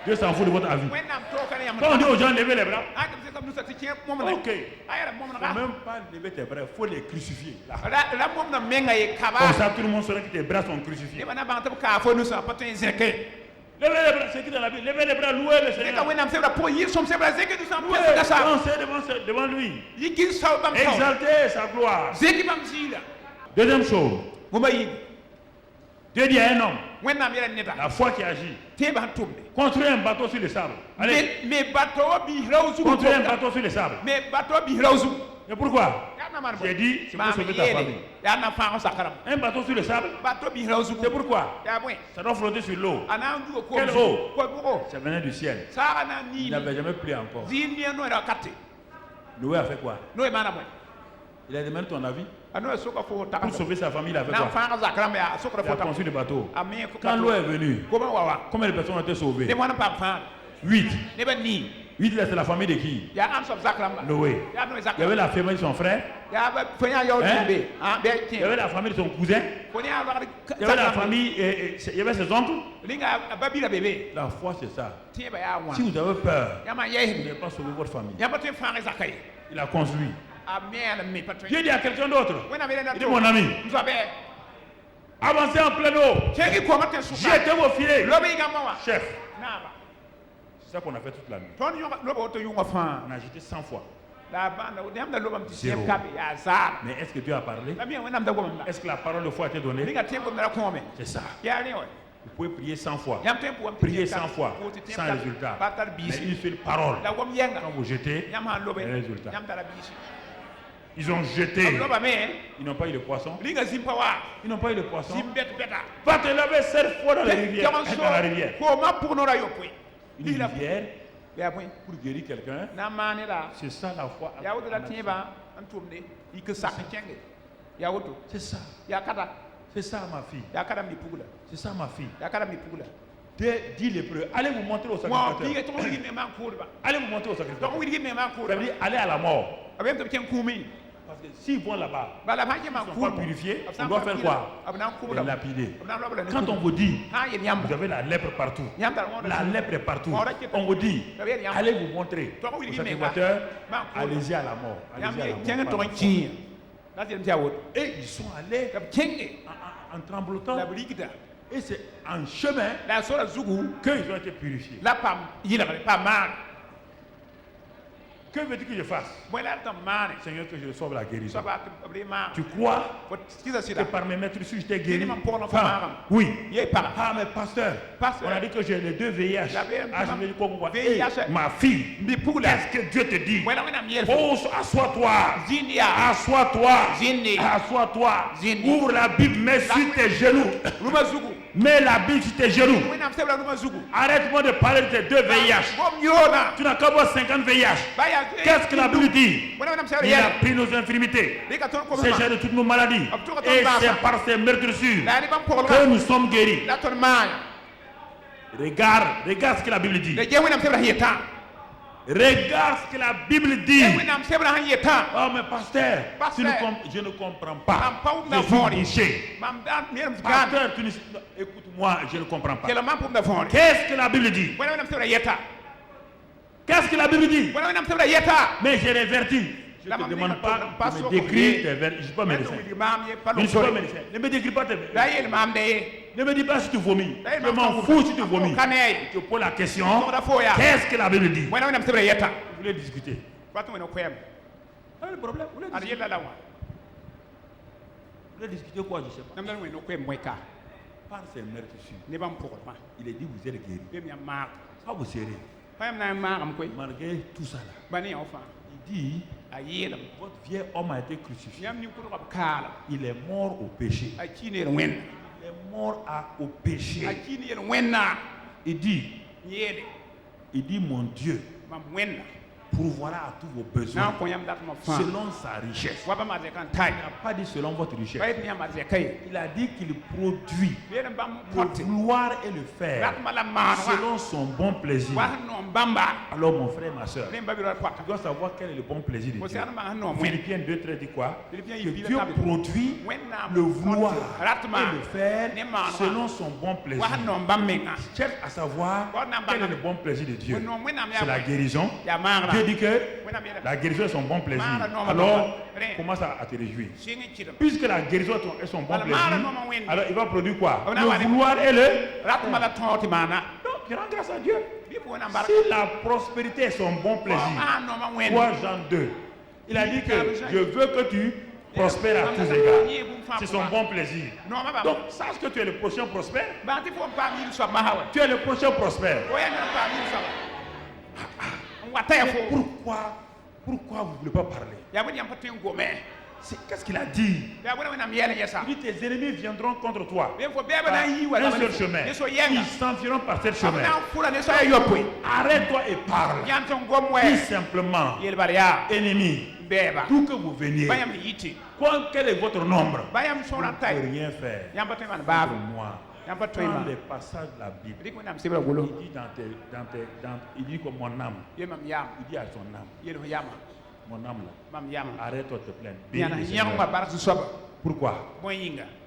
Dieu s'en fout de votre avis. Quand on dit aux gens lever les bras, ok, il ne faut même pas lever tes bras, il faut les crucifier. Là. Comme ça, tout le monde saura que tes bras sont crucifiés. Levez les bras, c'est qui dans la Bible? Levez les bras, louez le Seigneur. Dansez devant lui. Exaltez sa gloire. Deuxième chose. Dieu dit à un homme, la foi qui agit, construire un bateau sur le sable. Allez. Construire un bateau sur le sable. Mais pourquoi? J'ai dit, c'est pour sauver ta famille. Un bateau sur le sable, c'est pourquoi? Ça doit flotter sur l'eau. Quelle eau? Ça venait du ciel. Il n'avait jamais plu encore. Noé a fait quoi? Il a demandé ton avis. Pour sauver sa famille, il a fait quoi? Il a construit le bateau. Quand l'eau est venue, combien de personnes ont été sauvées? 8. 8, c'est la famille de qui? Noé. Il y avait la famille de son frère. Il y avait la famille de son cousin. Il y avait la famille, il y avait ses oncles. La foi, c'est ça. Si vous avez peur, vous n'avez pas sauvé votre famille. Il a construit. Dieu dit à quelqu'un d'autre, il dit mon ami, avancez en pleine eau, jetez vos filets, chef. C'est ça qu'on a fait toute la nuit. On a jeté 100 fois. 0. Mais est-ce que Dieu a parlé? Est-ce que la parole de foi a été donnée? C'est ça. Vous pouvez prier 100 fois. Prier 100 fois sans résultat. Mais une seule parole. Quand vous jetez, il y a un résultat. Ils ont jeté. Ils n'ont pas eu de poisson. Ils n'ont pas eu de poisson. Va te laver 7 fois dans la rivière. Une rivière pour guérir quelqu'un. C'est ça la foi. C'est ça. C'est ça ma fille. C'est ça ma fille. Dis l'hébreu, allez vous montrer au sacrificateur. Allez vous montrer au sacrificateur. Allez à la mort. Parce que s'ils vont là-bas, ils ne sont pas purifiés, on doit faire quoi? Les lapider. Quand on vous dit, vous avez la lèpre partout, la lèpre est partout, on vous dit, allez vous montrer au sacrificateur, allez-y à la mort. Et ils sont allés en tremblotant. Et c'est en chemin qu'ils ont été purifiés. Que veux-tu que je fasse? Seigneur, que je sauve la guérison. Tu crois que par mes maîtres je t'ai guéri? Oui. Ah, mais pasteur, on a dit que j'ai les 2 VIH. Ah, je vais dire quoi? Ma fille, qu'est-ce que Dieu te dit? Oh, assois-toi. Assois-toi. Assois-toi. Ouvre la Bible, mets sur tes genoux. Mets la Bible sur tes genoux. Arrête-moi de parler de tes 2 VIH. Tu n'as qu'à avoir 50 VIH. Qu'est-ce que la Bible dit? Il a pris nos infirmités, c'est géré toutes nos maladies. Et c'est par ses meurtrissures que nous sommes guéris. Regarde ce que la Bible dit. Regarde ce que la Bible dit. Oh mais pasteur, je ne comprends pas. Je suis bouché. Pasteur, écoute-moi, je ne comprends pas. Qu'est-ce que la Bible dit? Qu'est-ce que la Bible dit? Mais j'ai les vertus. Je ne te demande pas de me décrire tes vertus. Je ne suis pas médecin. Je ne suis pas médecin. Ne me décris pas tes vertus. Ne me dis pas si tu vomis. Je m'en fous si tu vomis. Je pose la question. Qu'est-ce que la Bible dit? Vous voulez discuter? Quel est le problème? Vous voulez discuter quoi? Je ne sais pas. Par ses meurtrissures, il est dit vous êtes guéris. Ça vous serez. Malgré tout ça là, il dit votre vieil homme a été crucifié. Il est mort au péché. Il est mort au péché. Il dit mon Dieu pourvoira à tous vos besoins selon sa richesse. Il n'a pas dit selon votre richesse. Il a dit qu'il produit le vouloir et le faire selon son bon plaisir. Alors mon frère, ma soeur, tu dois savoir quel est le bon plaisir de Dieu. Philippiens 2:13 dit quoi? Que Dieu produit le vouloir et le faire selon son bon plaisir. Cherche à savoir quel est le bon plaisir de Dieu. C'est la guérison. Dieu dit que la guérison est son bon plaisir. Alors, commence à te réjouir. Puisque la guérison est son bon plaisir, alors il va produire quoi? Le vouloir et le... Donc, il rend grâce à Dieu. Si la prospérité est son bon plaisir, 3 Jean 2, il a dit que je veux que tu prospères à tous égards. C'est son bon plaisir. Donc, sache que tu es le prochain prospère. Tu es le prochain prospère. Pourquoi vous ne voulez pas parler? Qu'est-ce qu'il a dit? Il dit tes ennemis viendront contre toi par un seul chemin. Ils s'enfuiront par ce chemin. Arrête-toi et parle. Dis simplement, ennemis, d'où que vous veniez, quel est votre nombre, vous ne pouvez rien faire pour moi. Dans les passages de la Bible, il dit comme mon âme, il dit à son âme, mon âme là, arrête-toi de te plaindre. Pourquoi?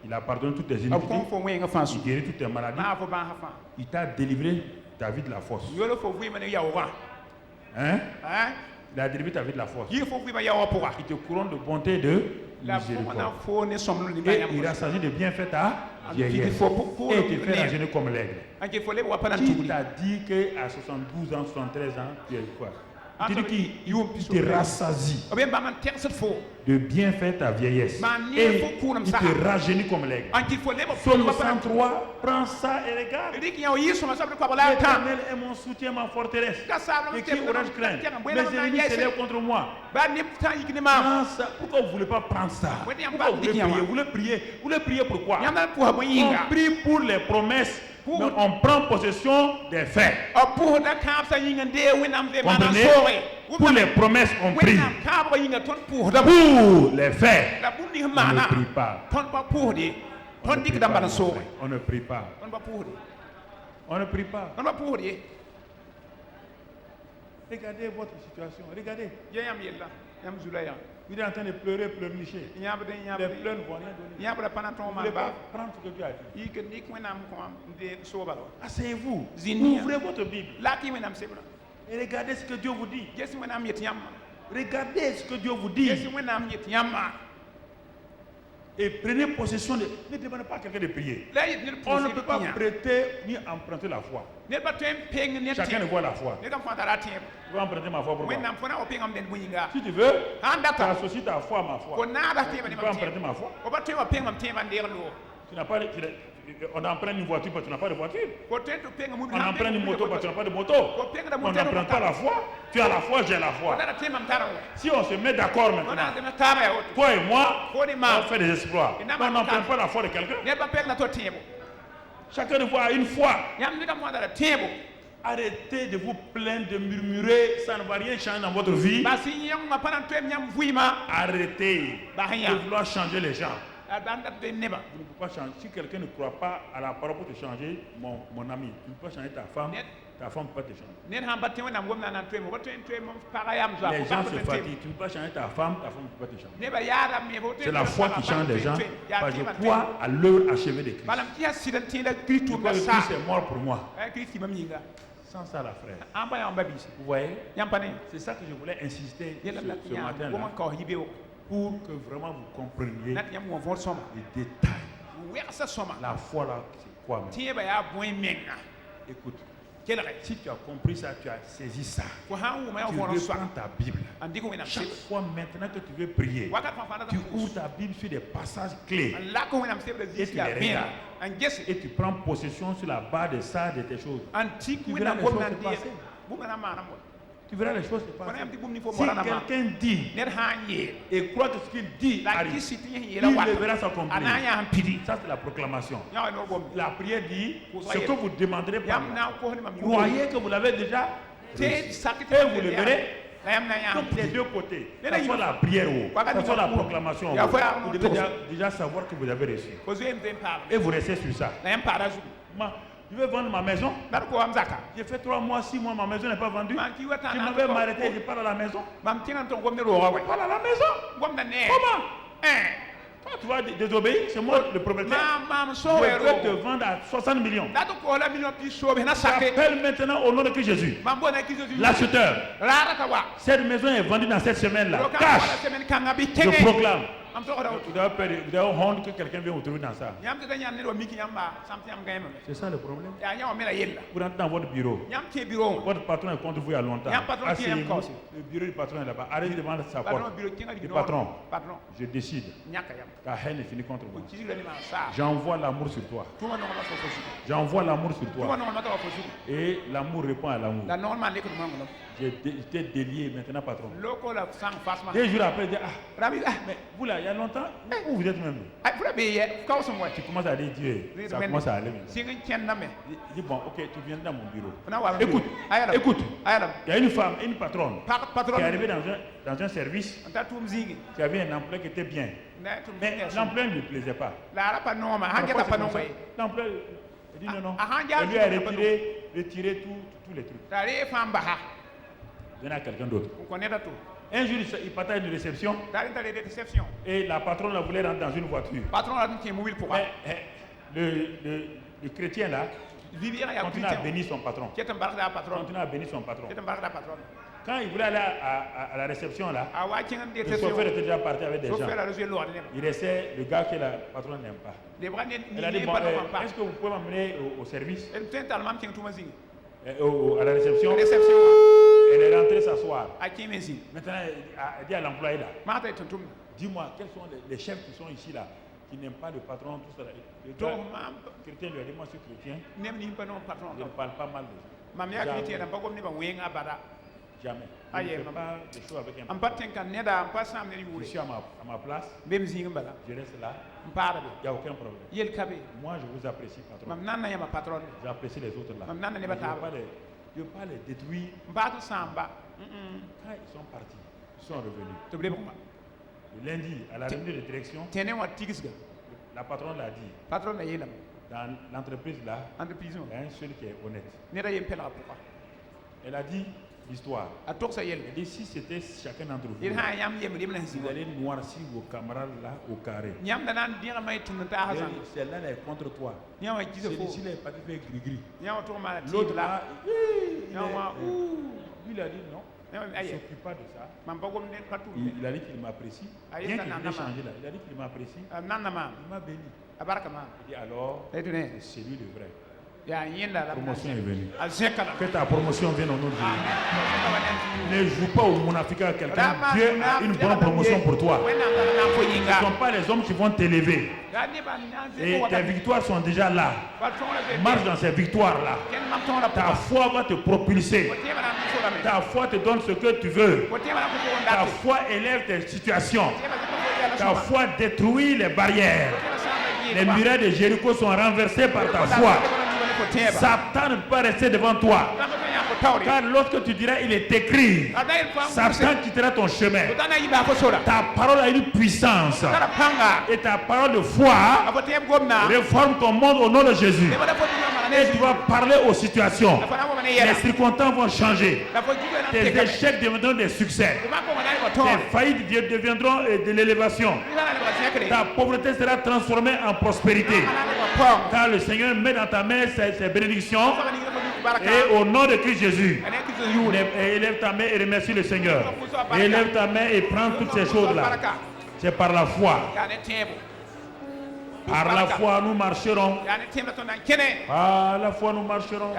Il a pardonné toutes tes iniquités, il guérit toutes tes maladies, il t'a délivré ta vie de la force. Hein? Il a délivré ta vie de la force. Il te couronne de bonté et de miséricorde. Et il a s'agit de bien faire ta vieillesse. Et te faire rajeunir comme l'aigle. Qui t'a dit qu'à 72 ans, 73 ans, tu es quoi? Il dit qu'il te rassasie de bien faire ta vieillesse. Et il te rajeunit comme l'aigle. Psaume 103, prends ça et regarde. L'Éternel est mon soutien, ma forteresse. Et qui aurais-je crainte? Mes ennemis s'élèvent contre moi. Prends ça. Pourquoi vous ne voulez pas prendre ça? Pourquoi vous voulez prier? Vous voulez prier pourquoi? On prie pour les promesses. Mais on prend possession des faits. Comprenez? Pour les promesses, on prie. Pour les faits, on ne prie pas. On ne prie pas. On ne prie pas. Regardez votre situation. Regardez. Vous êtes en train de pleurer, pleurnicher. Les pleurs ne vont rien donner. Vous ne voulez pas prendre ce que Dieu a dit. Asseyez-vous. Ouvrez votre Bible. Et regardez ce que Dieu vous dit. Regardez ce que Dieu vous dit. Et prenez possession de... Ne demandez pas à quelqu'un de prier. On ne peut pas prêter ni emprunter la foi. Chacun ne voit la foi. Tu vas emprunter ma foi pour moi. Si tu veux, tu associes ta foi à ma foi. Tu peux emprunter ma foi. Tu n'as pas... On emprunte une voiture parce que tu n'as pas de voiture. On emprunte une moto parce que tu n'as pas de moto. On n'emprunte pas la foi. Tu as la foi, j'ai la foi. Si on se met d'accord maintenant, toi et moi, on fait des exploits. On n'emprunte pas la foi de quelqu'un. Chacun de vous a une foi. Arrêtez de vous plaindre, de murmurer, ça ne va rien changer dans votre vie. Arrêtez de vouloir changer les gens. Vous ne pouvez pas changer. Si quelqu'un ne croit pas à la parole pour te changer, mon ami, tu ne peux pas changer ta femme ne peut pas te changer. Les gens se fatiguent, tu ne peux pas changer ta femme ne peut pas te changer. C'est la foi qui change les gens. Parce que je crois à l'œuvre achevée de Christ. Je crois que Christ est mort pour moi. Sans ça, la frère. Vous voyez? C'est ça que je voulais insister ce matin-là. Pour que vraiment vous compreniez les détails. La foi là, c'est quoi même? Écoute, si tu as compris ça, tu as saisi ça, tu reprends ta Bible. Chaque fois maintenant que tu veux prier, tu ouvres ta Bible sur des passages clés et tu les regardes. Et tu prends possession sur la base de ça, de tes choses. Tu verras les choses se passer. Tu verras les choses se passer. Si quelqu'un dit et croit que ce qu'il dit arrive, il le verra s'accomplir. Ça, c'est la proclamation. La prière dit ce que vous demanderez par moi. Croyez que vous l'avez déjà et vous le verrez. Donc, les deux côtés, que ce soit la prière ou que ce soit la proclamation, vous devez déjà savoir que vous avez reçu. Et vous restez sur ça. Je veux vendre ma maison. J'ai fait 3 mois, 6 mois, ma maison n'est pas vendue. Je m'avais m'arrêter, je pars à la maison. Je pars à la maison. Comment? Toi, tu vas désobéir, c'est moi le propriétaire. Je vais te vendre à 60 millions. J'appelle maintenant au nom de Christ Jésus l'acheteur. Cette maison est vendue dans cette semaine-là. Cash. Je proclame. Vous avez honte que quelqu'un vienne vous trouver dans ça. C'est ça le problème. Vous rentrez dans votre bureau. Votre patron est contre vous il y a longtemps. Le bureau du patron est là-bas. Arrêtez devant sa porte. Le patron, je décide. Ta haine est finie contre moi. J'envoie l'amour sur toi. J'envoie l'amour sur toi. Et l'amour répond à l'amour. J'étais délié maintenant, patron. 2 jours après, je dis, mais vous là, il y a longtemps, où vous êtes même? Tu commences à dire Dieu, ça commence à aller maintenant. Il dit, bon, ok, tu viens dans mon bureau. Écoute, il y a une femme, une patronne, qui est arrivée dans un service, qui avait un emploi qui était bien. Mais l'emploi ne lui plaisait pas. L'emploi, il dit non. Elle lui a retiré tous les trucs. Donner à quelqu'un d'autre. Un jour, il partait à une réception. Et la patronne voulait rentrer dans une voiture. Le chrétien là continue à bénir son patron. Quand il voulait aller à la réception là, le chauffeur était déjà parti avec des gens. Il restait le gars que la patronne n'aime pas. Elle a dit, bon, est-ce que vous pouvez m'amener au service? À la réception. Elle est rentrée s'asseoir. Maintenant, elle dit à l'employé là, dis-moi, quels sont les chefs qui sont ici là, qui n'aiment pas le patron, tout ça. Le chrétien lui a dit, moi je suis chrétien, je ne parle pas mal de ça. Jamais. Je ne fais pas de choses avec un patron. Je suis à ma place, je reste là, il n'y a aucun problème. Moi je vous apprécie, patron. J'apprécie les autres là. Je ne veux pas les détruire. Quand ils sont partis, ils sont revenus. Le lundi, à la réunion de direction, la patronne l'a dit. Dans l'entreprise là, il y a un seul qui est honnête. Elle a dit l'histoire. Elle dit si c'était chacun d'entre vous, vous allez noircir vos camarades là au carré. Celle-là est contre toi. Celui-ci est parti faire gris-gris. L'autre là, lui il a dit non. Il ne s'occupe pas de ça. Il a dit qu'il m'apprécie. Bien qu'il ait changé là, il a dit qu'il m'apprécie. Il m'a béni. Il dit alors, c'est lui le vrai. La promotion est venue. Que ta promotion vienne au nom de Dieu. Ne joue pas au monafika à quelqu'un. Dieu a une bonne promotion pour toi. Ce ne sont pas les hommes qui vont t'élever. Et tes victoires sont déjà là. Marche dans ces victoires-là. Ta foi va te propulser. Ta foi te donne ce que tu veux. Ta foi élève tes situations. Ta foi détruit les barrières. Les murailles de Jéricho sont renversées par ta foi. Satan ne peut pas rester devant toi. Car lorsque tu diras il est écrit, Satan quittera ton chemin. Ta parole a une puissance. Et ta parole de foi réforme ton monde au nom de Jésus. Et tu vas parler aux situations. Les circonstances vont changer. Tes échecs deviendront des succès. Tes faillites deviendront de l'élévation. Ta pauvreté sera transformée en prospérité. Car le Seigneur met dans ta main ses bénédictions. Et au nom de Christ Jésus, élève ta main et remercie le Seigneur. Élève ta main et prends toutes ces choses-là. C'est par la foi. Par la foi, nous marcherons. Par la foi, nous marcherons.